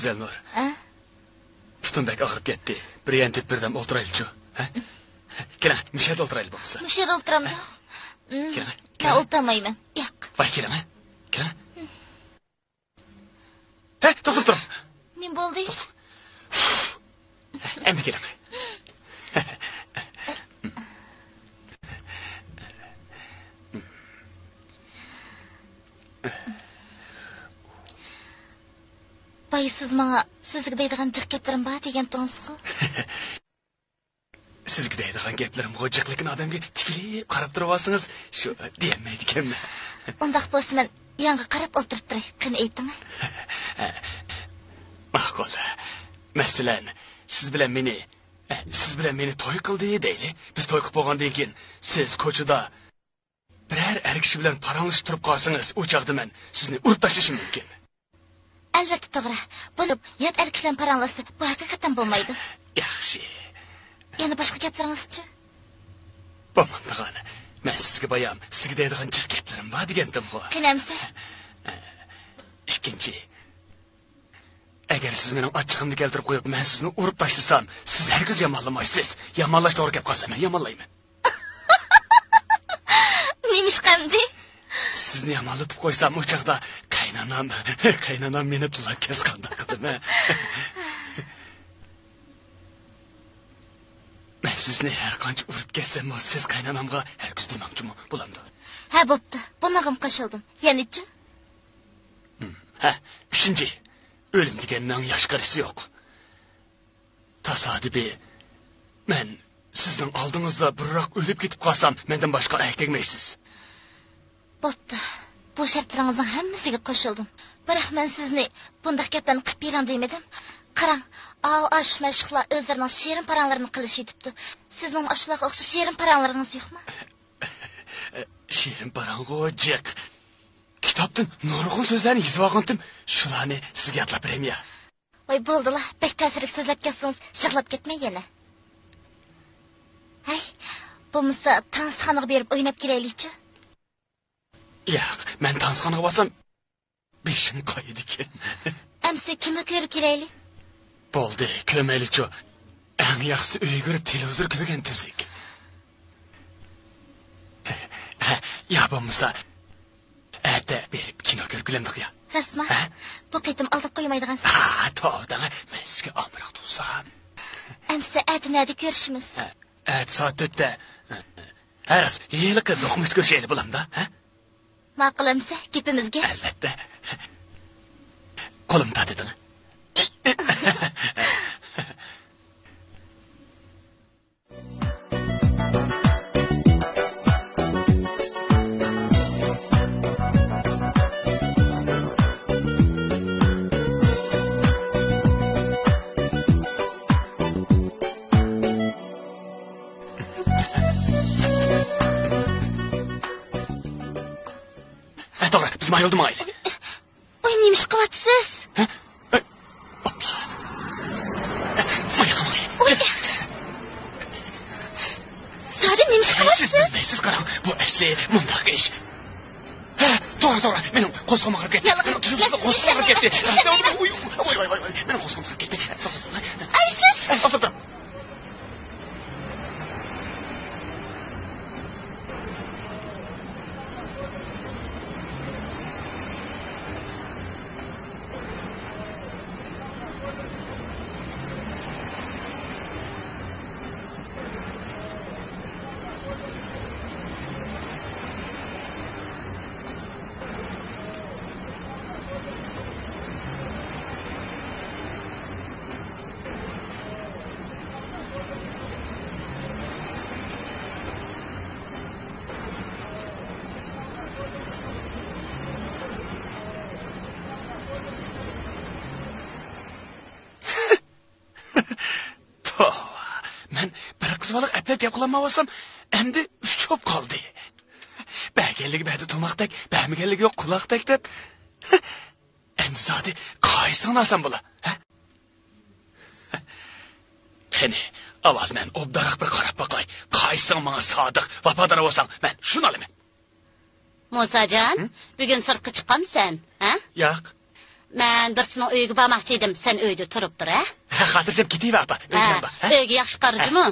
Güzel Nur. Ha? Bütün bek ağrıp gitti. Bir yentip birden oturaylıcı. Kira, Mişel oturaylı baksa. Mişel oturam da. Kira. Ben oturmayman. Yok. Vay Kira mı? Kira. Dur. Ne boldu? Emdi Kira mı? Bay siz bana sizga deydigan jiq gaplerim bor degan to'nsqu. Sizga deydigan gaplarim g'o'jiq lekin odamga tikilib qarab turib olsangiz shu deyolmaydi ekanman. Undaq bo'lsa men yonga qarab o'tirib turay. Qani ayting. Ma'qul. Masalan, siz bilan meni to'y qildi deyli. Biz to'y qilib bo'lgandan keyin siz ko'chada biror er kishi bilan paranglashib turib qolsangiz, u chaqda men sizni urib tashlashim mumkin. Albatta to'g'ri. Buni yot erkaklar paranglasa, bu haqiqatan bo'lmaydi. Yaxshi. Yana boshqa gaplaringizchi? Bo'lmadi. Men sizga bayam, sizga deydigan jiq gaplarim bor degandim-ku. Qanamsa? Ikkinchi. Agar siz meni ochig'imni keltirib qo'yib, men sizni urib tashlasam, siz hargiz yomonlamaysiz. Yomonlash to'g'ri gap qolsa, men yomonlayman. Nemish qandi? Sizni yomonlatib qo'ysam, o chaqda qaynonam meni tulab kesqanda qildim. Men sizni har qancha urib ketsam, siz qaynonamga hargiz demoqchimi bo'lamdi. Ha, bo'pti. Bunag'im qo'shildim. Yanichi? Uchinchi. O'lim deganning yaxshi yo'q. Tasodifiy men sizning oldingizda birroq o'lib ketib qolsam, mendan boshqa ayak tegmaysiz. Bo'pti. Bu shartlaringizning hammasiga qo'shildim. Biroq men sizni bunday gaplarni qilib beram demedim. Qarang, ash mashqlar o'zlarining sherin paranglarini qilish etibdi. Sizning ashlarga o'xshash sherin paranglaringiz yo'qmi? Sherin parang'o'jiq. Kitobdan nurg'un so'zlarni yozib olgandim. Shularni sizga atlab beraymi? Voy bo'ldilar. Bek ta'sirli so'zlab ketsangiz, yig'lab ketmay yana. Hay, bo'lmasa tanzxonaga berib o'ynab kelaylikchi. Yo'q, men tanzxonaga borsam beshim qo'ydi ekan. Amsa kino ko'rib kelaylik. Bo'ldi, ko'maylik-ku. Eng yaxshisi uyga kirib televizor ko'rgan tuzuk. Ya bo'lmasa Ata berib kino ko'rgulamdiq ya. Rasma. Bu qitim aldab qo'ymaydigansiz. To'g'ri, men sizga omroq tursam. Amsa atnadi ko'rishimiz. Soat 4da. Haras, yiliqqa do'qmiz ko'rishayli bo'lamda, ha? Ma'qul amsa, gapimizga. Albatta. Qo'lim tatidini. To'g'ri, biz mayildim ayl. Oy, nemish qilyapsiz? Sadi nemish qilyapsiz? Siz qarang, bu asli mundaq ish. To'g'ri, mening qo'zg'am og'rib ketdi. Qo'zg'am og'rib ketdi. Voy, mening qo'zg'am og'rib ketdi. Ay, siz? To'g'ri. Qizbaliq aplab gap qilolmasam, endi 3 cho'p qoldi. Ba'ganligi ba'di tomoqdek, ba'miganligi yo'q quloqdek deb. Endi zodi qaysi narsam bo'la, ha? Qani, avval men obdaroq bir qarab boqay. Qaysi menga sodiq, vafodor bo'lsang, men shuni olaman. Musajon, bugun sirtqa chiqqansan, ha? Yo'q. Men birisinin uyga barmoqchi edim. Sen uyda turib tur, ha? Xotirjam ketaver, apa. Uyga bor. Uyga yaxshi qarajimi?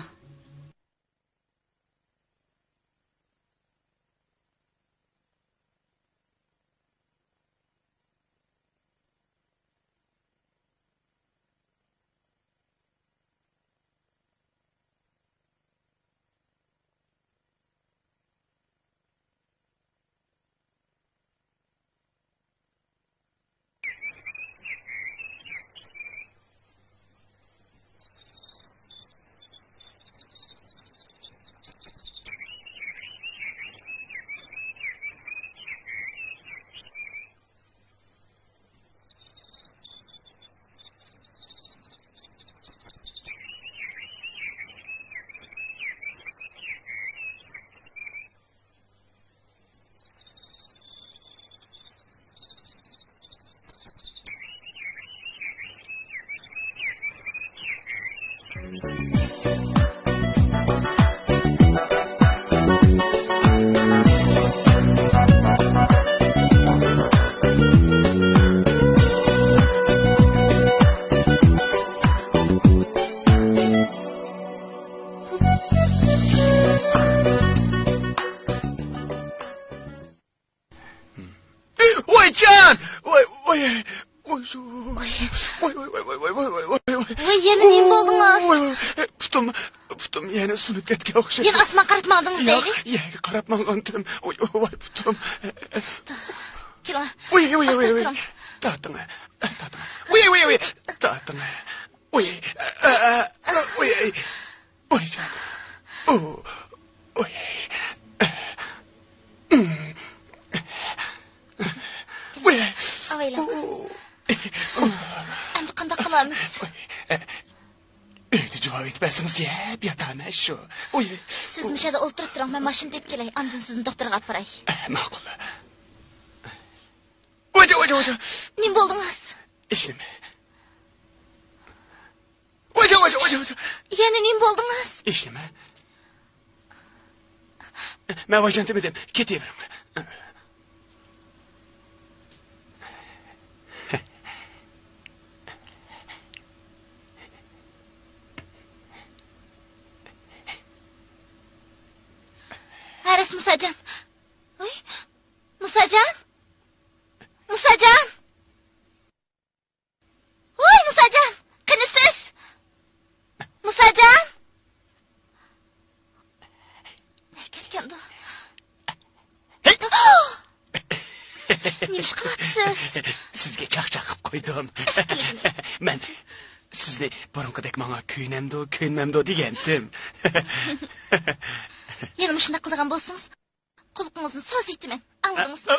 Putum yine sınıp ketken okşay. Yen asma qaratmadınız Yok, deyli? yenge qaratmagan tim. Oy putum. Kela. Oy. Tatın. Oy. Tatın. Oy. Oy can. Oy. Oy. Avayla. Endi qanday qilamiz? Uyda cevap etmesiniz ya. Bir tane şu. Oy. Siz müşada o'ltirib turing, men mashina deb kelay. Ondan sizni doktorga olib boray. Ma'qul. Oja. Nim bo'ldingiz? İşlim. Oja. Yana nim bo'ldingiz? İşlim. Ben vajan demedim. Keteyim. Haris Musajan. Oy. Musajan. Oy Musajan. Qanisiz? Musajan. Ketgandu. Nima ish qilyapsiz? Sizga chaqchaqib qo'ydim. Men sizni burunqidek menga ko'ynamdo degandim. Yana shunday qilgan bo'lsangiz, qulqingizni so'z aytaman. Angladingizmi?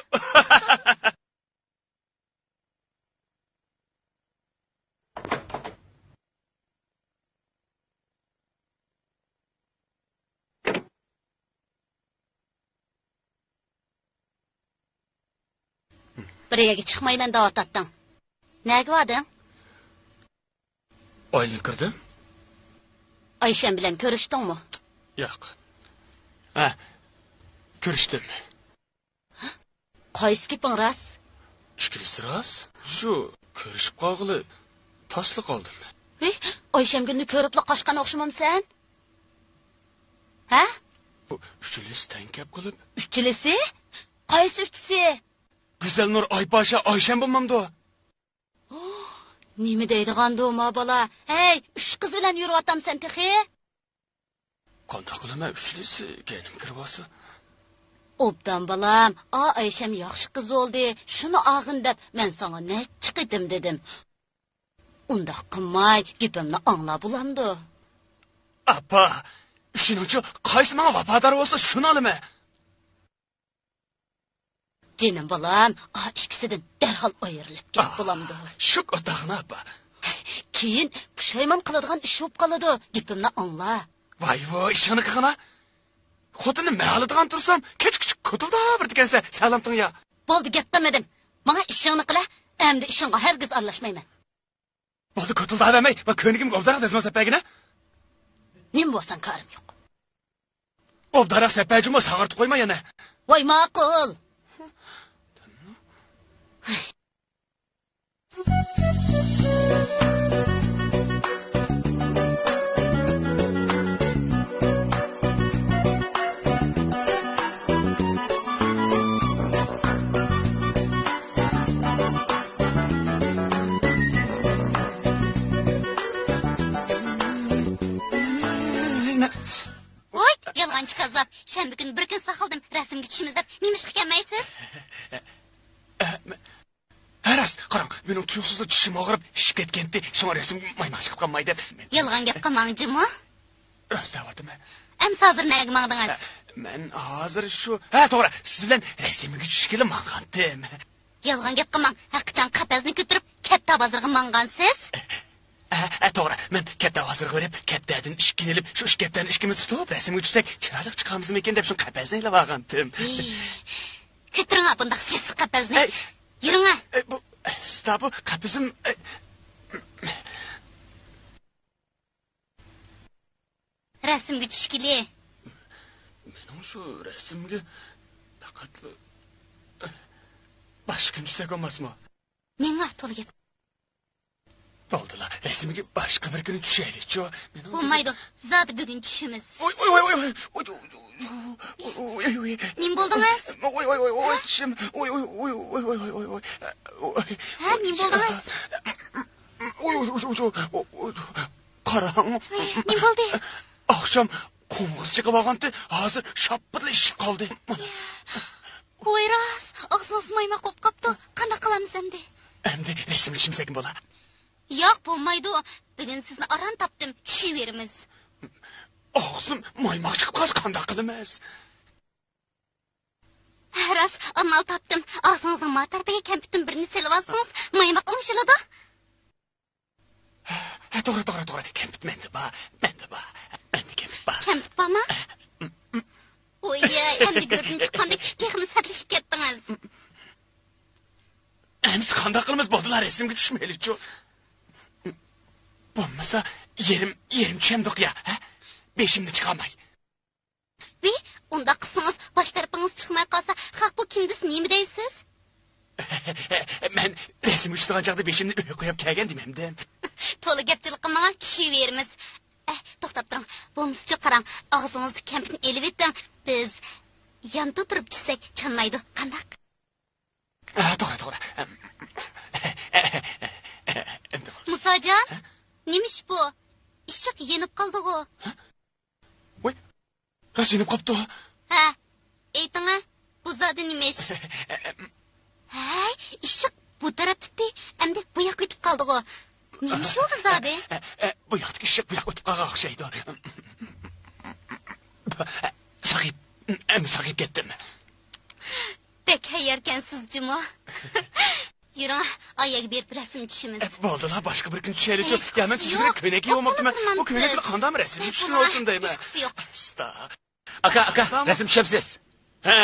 Bir yerga chiqmayman da'vat atding. Nega varding? Oylik kirdim. Ayshan bilan ko'rishdingmi? Yo'q. Ko'rishdim. Qaysi gaping rost? Ishkilisi rost. Shu ko'rishib qolg'ili tosli qoldim. Ayshamgilni ko'ribla qochgan o'xshamamsan? Ha? Uchilis tankab qilib. Uchilisi? Qaysi uchisi? Güzel Nur Aypaşa Ayşen bulmamdı. Nima deydigandi o ma bola? Hey, uch qiz bilan yurib sen texi? Qanday qilaman uchlisi kenim kirbosi. Obdan balam, Ayşem yaxshi qiz oldi. Shuni og'in deb men sana necha qidim dedim. Unda qilmay, gapimni anglab bulamdi. Appa, shuning qaysi menga vafodor bo'lsa, shuni olaman. Jenim balam, ikkisidan darhol ayrilib ket bulamdi. Shuk otaqni appa. Keyin pushaymon qiladigan ish bo'lib qoladi. Gapimni angla. Voy, ishini qilgana. Xotini ma'ladigan tursam, kech-kech ko'tilda bir degansa, salamting ya. Bo'ldi, gap qilmadim. Menga ishingni qila, endi ishingga hargiz aralashmayman. Bo'ldi, ko'tilda demay, va ko'nigim obdara dezma sapagina. Nim bo'lsan qarim yo'q. Obdara sapagimni sag'irtib qo'yma yana. Voy ma'qul. Yalğancı kazzap, şenbe günü bir gün saxıldım, rəsmga tushimiz deb, nemişqa kelmaysiz? Harast, qarang, mening tuyuqsizda tishim og'rib, shishib ketgandi. Shunga rasm maymoq chiqib qolmaydi. Yalğan gap qilmangchimi? Rost deyaptimi? Ems hozir nega mangdingiz? Men hozir shu, ha, to'g'ri, siz bilan rasmga tushishga mang'andim. Yalğan gap qilmang, haqiqatan qapazni ko'tarib, katta bozorga mang'ansiz? To'g'ri, men katta vazir ko'rib, kattadan ishkin ilib, shu kapdan ishkimiz tutib, rasmga tushsak, chiroyli chiqamizmi ekan deb shu qapazni ilib olgandim. Ko'tiring bundaq sessiz qapazni. Yuring. Bu stabu qapizim Rasmga tushishkili. Mening shu rasmga faqat boshqa kim tushsak olmasmi? Menga to'g'ri gap. Bo'ldilar, rasmga boshqa bir kuni tushaylik-ku. Bo'lmaydi, zot bugun tushimiz. Oy. Nim bo'ldingiz? Oy, tishim. Oy. Ha, nim bo'ldingiz? Oy. Qarang. Nim bo'ldi? Oqshom quvg'iz chiqib olgandi, hozir shopirlashib qoldi. Qo'yras, og'zimiz maymoq bo'lib qopti. Qanday qilamiz endi? Endi rasmga tushmasak bo'ladi. Yo'q, bo'lmaydi. Bugun sizni aran topdim, tushaveramiz. Og'zim maymoq chiqib qolsa qanday qilamiz? Haras, amal topdim. Og'zingizning matarafiga kampitning birini selib olsangiz, maymoq o'ngshiladi. To'g'ri. Kampit menda bor. Endi kampit bor. Kampit bormi? Oy, endi ko'rdin chiqqandek, texni satlashib ketdingiz. Endi qanday qilamiz? Bo'ldilar, rasmga tushmaylik-ku. Bo'lmasa, yerim tushimdiq ya, ha? Beshimni chiqamay. Unda qilsangiz, bosh tarafingiz chiqmay qolsa, haq bu kimdis, nima deysiz? Men rasmga tushgan chaqda beshimni uyga qo'yib kelgan demamdim. To'la gapchilik qilmang, tushaveramiz. To'xtab turing. Bo'lmasa qarang, og'zingizni kampitni elib eting. Biz yonda turib chiqsak, chanmaydi. Qandaq? To'g'ri. Musojon, nimish bu? Ishiq yenib qoldi-ku. Voy, rasminib qopti. Ha, ayting-a, bu zodi nimish? Hay, ishiq bu taraf tutdi, endi bu yoqqa o'tib qoldi-ku. Nimish bu zodi? Bu yoqdagi ishiq bu yoqqa o'tib qolgan o'xshaydi. Sog'ib ketdim. Bek hayarkansiz juma. Yuring, oyaga berib rasm tushimiz. Bo'ldilar, boshqa bir kun tushaylik-ku. Men tuzukroq ko'ylakli olmoqdiman. Bu ko'ylakli qanday rasm tushgan olsin deyman. Yo'q. Aka, rasm tushamsiz. Ha.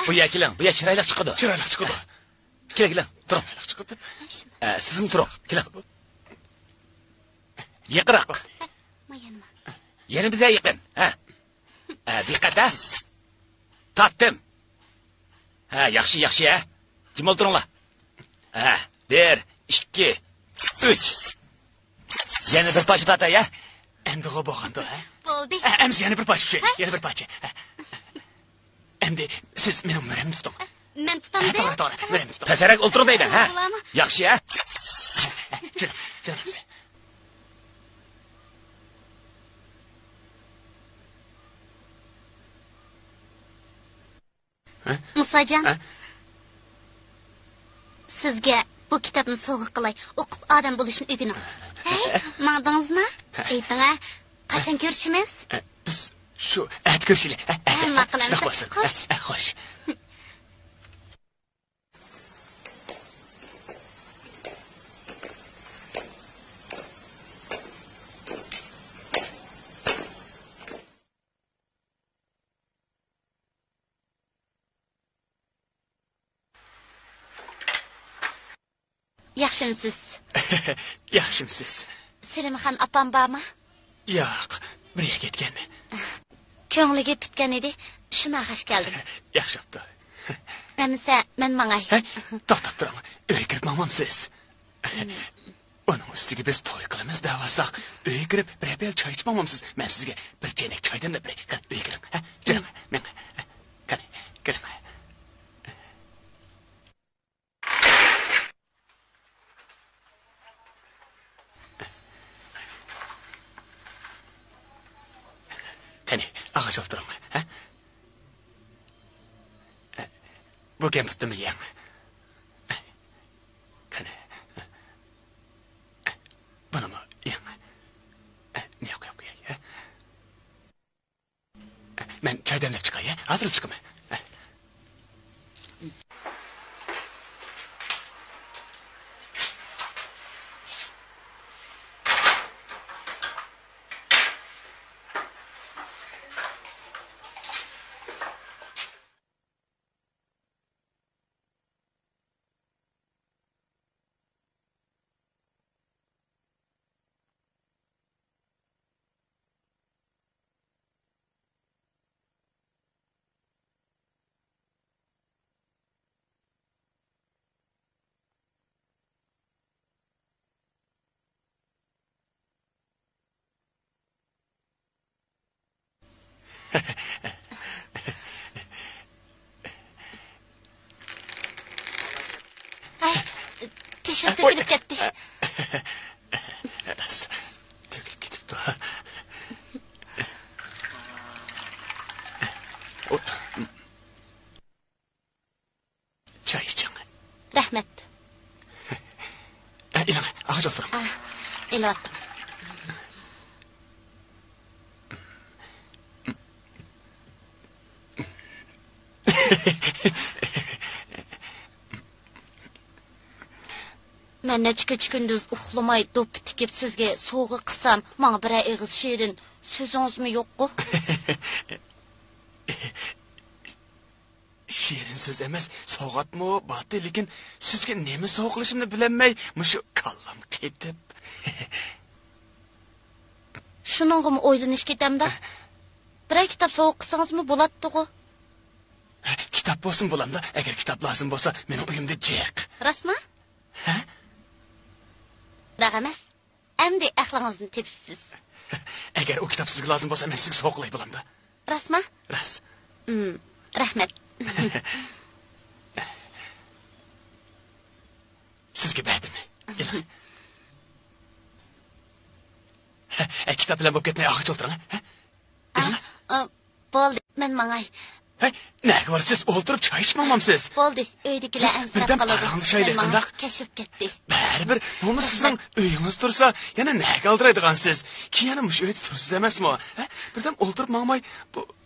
Bu yakilang, bu chiroyli chiqadi. Chiroyli chiqadi. Keling, turing. Chiroyli chiqadi. Sizim turing, keling. Yiqroq. Mayanma. Yana bizga yaqin, ha. Diqqat, ha. Tatdim. Ha, yaxshi, ha. Jim o'tiringlar. 1, 2, 3. Yana bir parcha tatay, ya. Endi bo'lganda, ha? Bo'ldi. Endi yana bir parcha, yana bir parcha. Endi siz meni umrimni tuting. Men tutamda. To'g'ri, umrimni tuting. Pasarak o'tirib deydi, ha. Yaxshi, ha. Jo'namiz. Musojon. Sizga bu kitobni sovg'a qilay, o'qib odam bo'lishni o'rganing. Hey, mangdingizmi? Ayting-a, qachon ko'rishimiz? Biz shu ko'rishlik. Nima qilamiz? Xo'sh. Yaxshimisiz? Yaxshimisiz. Selimxon opam bormi? Yo'q, birga ketgan. Ko'ngliga bitgan edi, shuni g'ash keldim. Yaxshi bo'pti. Endi men mangay. To'xtab turing. Uyga kirib mamamsiz. Onun üstüge biz toy kılımız davasak, öye girip bir bel çay içmamamsız. Ben sizge bir çeyrek çaydan da bir öye girin. Canım, ben girin. Kani, ağaç oturun. Bu kempütte mi yiyen? Kani, bunu mu yiyen? Ne yok. Ben çay demlep çıkay, hazır çıkımı. Ay, tişört dökülüp gitti. Nasıl? Dökülüp gidip çay içeceğim. Rahmet. İlan, ağaç oturun. Elvattım. Ben neçe gündüz uxlamay dop tikip sizge soğuğu qısam, bana bir ağız şirin sözünüz mü yok ku? Şirin söz emas, soğuk mu batı, lekin sizge nemi soğuqlışımını bilemey, muşu kallam ketip. Şununla mı oylanış ketemda? Bir kitap soğuk qısanız mı bulattı ku? Kitap bolsun bulamda, eğer kitap lazım bolsa, menin uyumda cek. Rasma? Dağ emas. Əmdi əxlağınızın tepsiz. Eğer o kitap sizge lazım bolsa, men sizge soğuqlay bulamda. Rasma? Ras. Rahmet. Sizge bədimi? İlan. Kitap bilen bop ketmey ağaç oturun. Boldi, men mangay. Ne var siz oturup çay içmamamsız? Boldi, öydekiler Biz birden ensirap kaladı. paranlı şöyle Men yakındak. keşif ketdi. Bərber, bunu sizin öyünüz dursa, yana ne kaldıraydıgan siz? Ki yanımış öyde tursuz emes mi o? Birden oturup mamay, bu...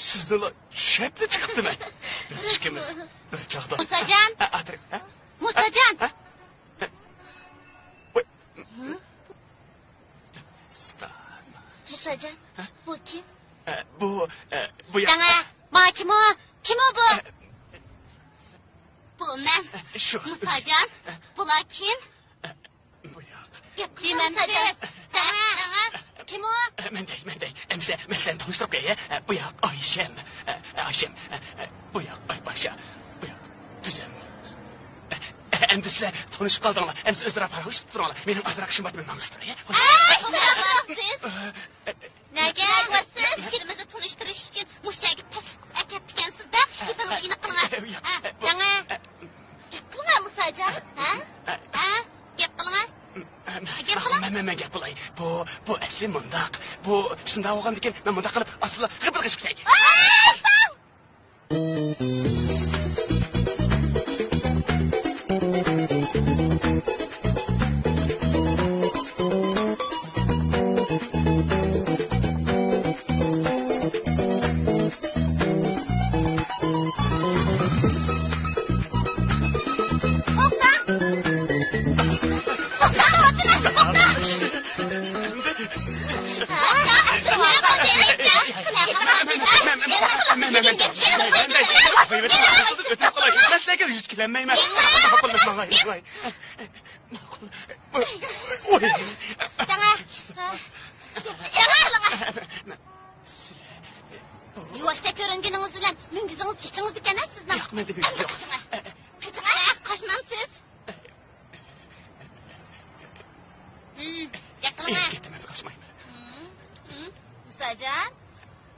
sizni tushapli chiqibdimi? Biz ikkimiz bir chaqda. Musajon. Atrik, ha? Musajon. Musajon, bu kim? Bu yoq. Dana, ma kim o? Kim o bu? Bu men. Shu. Musajon, bular kim? Bu yoq. Demem siz. Dana, kim o? Menday. Emse, meslen tanıştırıp ya. Bu yoq Ayşem. Ayşem. Bu yoq Aybaşa. Bu yoq Güzem. Endi sizlar tanışıp qaldinglar. Emse o'zaro farqlashib turinglar. Mening ozroq ishim bor, men mangashtir, ya. Siz? Nega siz ishimizni tunishtirish uchun mushaga taklif akaptikansizda? Gapingizni aniq qiling. Dana. Gap qiling Musajon, ha? Gap qiling. Men gap qilay. Bu asli mundaq. Bu shunday bo'lgandan men mundaq qilib asli xibir qilib ketay. Mesleğe yüzkilenmeyim. Yuvaşta görüngünüz bilen müngüzünüz işiniz dikene sizden. Yok, ben de müngüz yok. Kaçına, kaçmam siz. Yakınma. Getirmem, kaçmayayım. Musajon,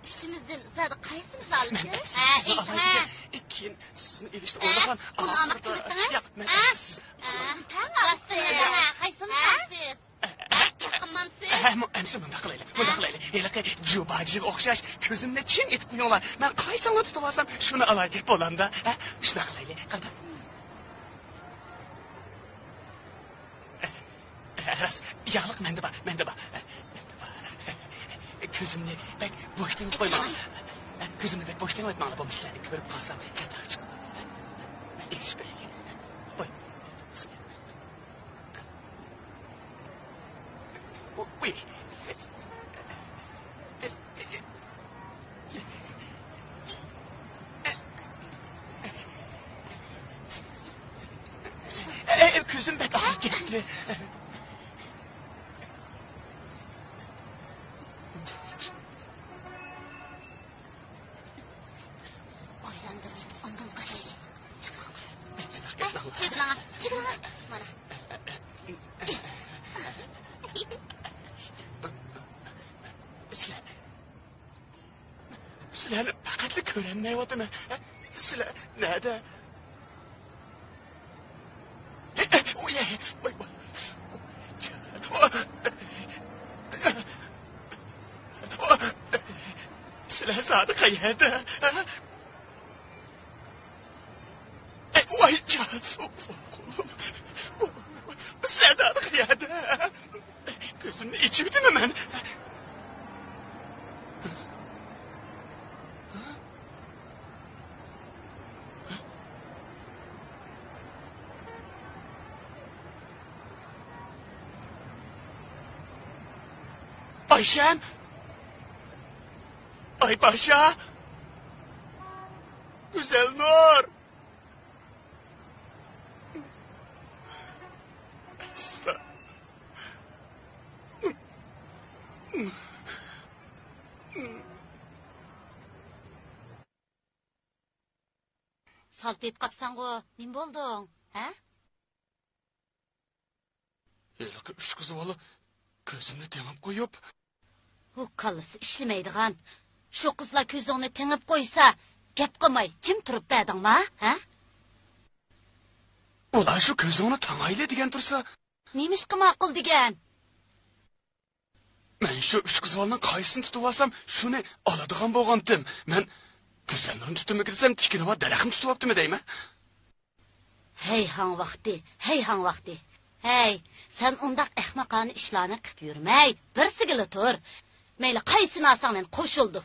üçümüzden zada qaysimiz alsiz? İşme. Keyin sizni ilishni o'ylagan. Uni olmoqchi bo'ldingiz? Yo'q, men siz. Rostini, qaysimiz alsiz? Yakınmam siz. Emsi bunda qilaylik. Elaqay jubajiga o'xshash ko'zimni chin etib qo'yinglar. Men qaysini tutib olsam, shuni olay. Bo'lamda. Shuna qilaylik. Qani. Ras, yağlık mende bak. Ko'zimni bak bo'shdan qo'yma. Ko'zimni bak bo'shdan o'tmanglar, bu mislarni ko'rib qolsam, katta chiqadi. Ish beraylik. Qo'y. Uy. Ko'zim bak og'rib ketdi. Çıkın. Mana. Sizlarni faqatli ko'rinmayaptimi? Sizlar nerede? Sizlar zodi qayerda? Voy, sizlar zodi qayerda? Ko'zimni ichibdimi men? Ayşem! Ay Paşa! Güzel Nur! Salt et qapsan go, nim boldun, ha? Elaqı üç kızı ola ko'zimni tengib qo'yib. O kallısı işlemeydiğen. Şu kızla közünü tengip koysa, gap qilmay, kim turib berdingmi, ha? Ular shu ko'zingni tangayli degan tursa, Neymiş ki ma'qul degan? men shu uch qizlarni qaysini tutib olsam, shuni oladigan bo'lgandim. Men go'zallarni tutib desam, tikilib daraxtni tutib olibdimi deyman. Hey han vaqti. Hey, sen undaq ahmaqona ishlarni qilib yurmay, bir sigili tur. Mayli qaysini olsang men qo'shildim.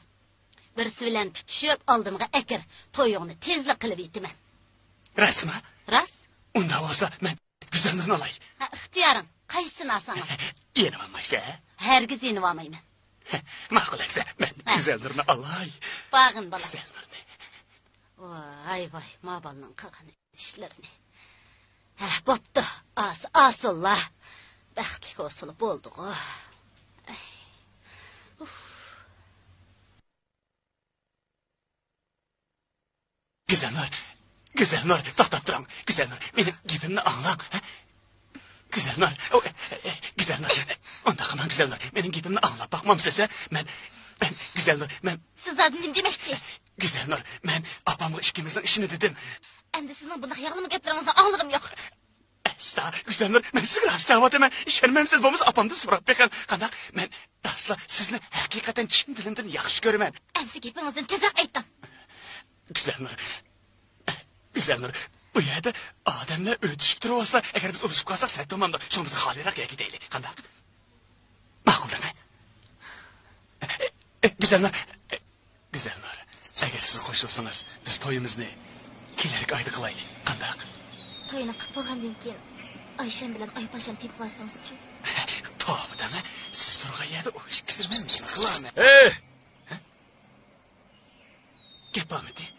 Birisi bilen tutuşup aldımga ekir. Toyuğunu tezli kılıp itimen. Rasma? Ras? Unda olsa ben güzel nurunu alay. Ha, ixtiyarın. Kaysını alsana. Yeni olmaysa. Hergiz yeni vamayman. Makul ekse ben güzel nurunu alay. Bağın bala. Güzel nurunu. Vay vay, mabalının kılgan işlerini. Boptu. Asıllah. Bəxtlik olsulup olduq. Ay. Güzel nur, toxtab duram. Güzel nur, benim gibimni anlan. Güzel nur, güzel nur. Onda qamam güzel nur, benim gibimni anlap bakmam size. Güzel nur, Siz adı ne demekçi? Güzel nur, ben apamı işkimizin işini dedim. Endi sizin bunda yağlımı getirinizden anlığım yok. Sta, güzel nur, ben size rastı hava demem. İşenmemsiz bomuz apamdı sorap bekan. Qanak, ben asla sizni hakikaten çin dilinden yaxşı görmem. Emsi gepinizden tezak aytdım. Güzel nur, bu yerde adamlar ötüşüp durup olsa, eğer biz uruşup kalsak sen tamamda şunu bize halirak ya gidelim. Qanak? Makul deme. Güzel nur, eğer siz koşulsanız, biz toyumuzni kelerik aydı kılaylı. Qanak? Toyuna qıpılgandan keyin Ayşem bilen Aypaşam tepip alsanızçı. To'g'ri deme, siz turgan yerda o ish kizirman men qilaman. Gap bormidi?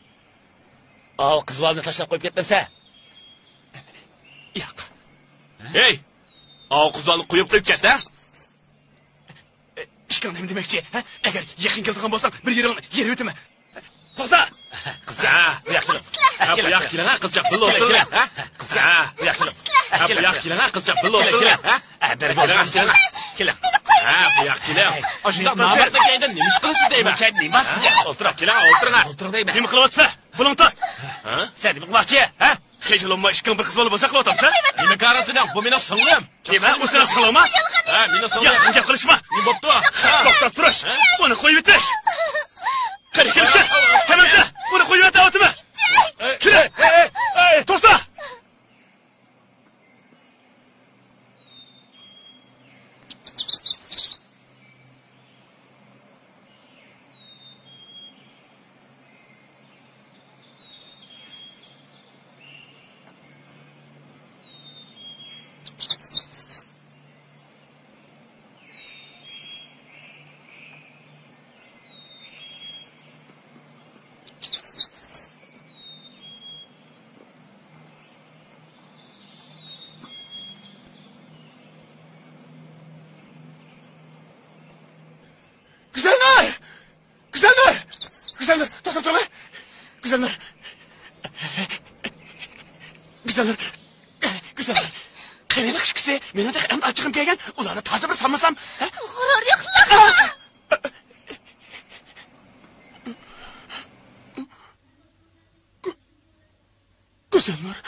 Al kız valini tashlab qo'yib ketmamsa? Yo'q. Hey! Al kız valini qo'yib ketdi. Ishkam nima demoqchi? Agar yaqin keladigan bo'lsang, bir yeringni yer o'timi. To'xta! Qizcha, bu yoqqa kelin. Bu yoqqa kelin, qizcha, pul o'tir. Qizcha, bu yoqqa kelin. Bu yoqqa kelin, qizcha, pul o'tir. Kelin. Bu yoqqa kelin. Ashunda navbatda keldi, nima ish qilasiz deyman. Nima? O'tirib kelin, o'tir deyman. Nima qilyapsiz? Buning tot. Sen nima qilmoqchi? Hechilomma ishkam bir qiz bola bo'lsa qilyapsan? Nima qarasidan? Bu mening singlim. Nima? U seni singlimmi? Mening singlim. Yo'q, gap qilishma. Nima bo'pti? To'xtab turish. Buni qo'yib bitish. Qani kelsa, hamamda buni qo'yib o'timi? Kira! To'xta! Güzel nur, to'xtab turma. Güzel nur. Qanday qishkisi, menda ham achchig'im kelgan, ularni toza bir solmasam, G'urur yo'qlar. Güzel nur.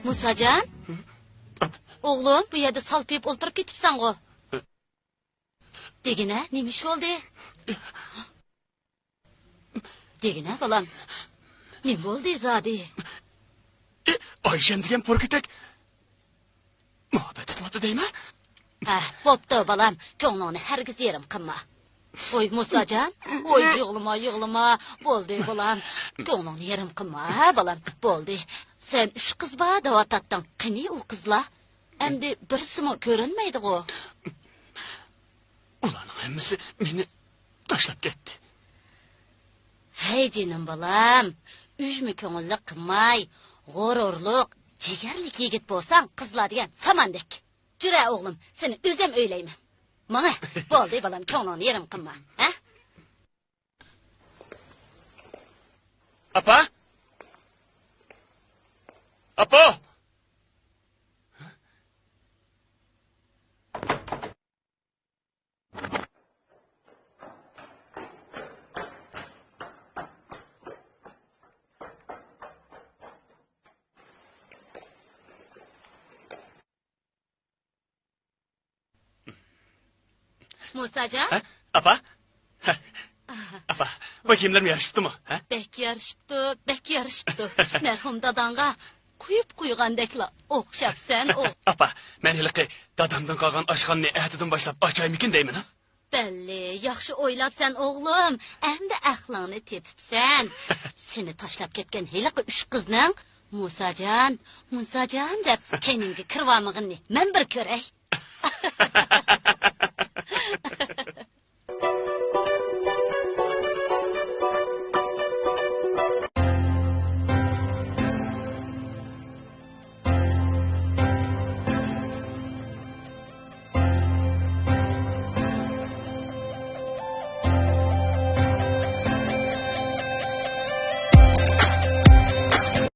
Musacan? Oğlum, bu yerda salpayıp o'ltirib ketibsan-ku. Degine, nima ish bo'ldi? Degine, balam. Nima bo'ldi zodi? Oyshem degan po'rkitak muhabbet etmoqda deyman. Bo'pti, balam. Ko'nglingni hargiz yerim qilma. Oy Musajon, oy yig'lama. Bo'ldi, balam. Ko'nglingni yerim qilma, balam. Bo'ldi. Sen 3 qiz bor da'vatatding. Qani u qizlar? Endi birisimi ko'rinmaydi-ku. Ularning hammasi meni tashlab ketdi. Hey jinim balam, üzme ko'ngillik qilmay, g'ururliq, jigarlik yigit bo'lsang, qizlar degan samandek. Jura o'g'lim, seni o'zim o'ylayman. Mana, bo'ldi balam, ko'nglingni yerim qilma, ha? Apa? Apa? Musajon? Apa? Apa, bakayımlarım yarışıptı mı? Bek yarışıptı. Merhum dadanga kuyup kuygandekla o'xshabsan, o. Apa, men hiliqi dadamdan qolgan oshxonni ertadan boshlab ochaymikin deyman, ha? Belli, yaxshi o'ylabsan o'g'lim. Endi aqlingni tepibsan. Seni tashlab ketgan hiliqi 3 qizning Musajon deb keningga kirvamig'ini men bir ko'ray.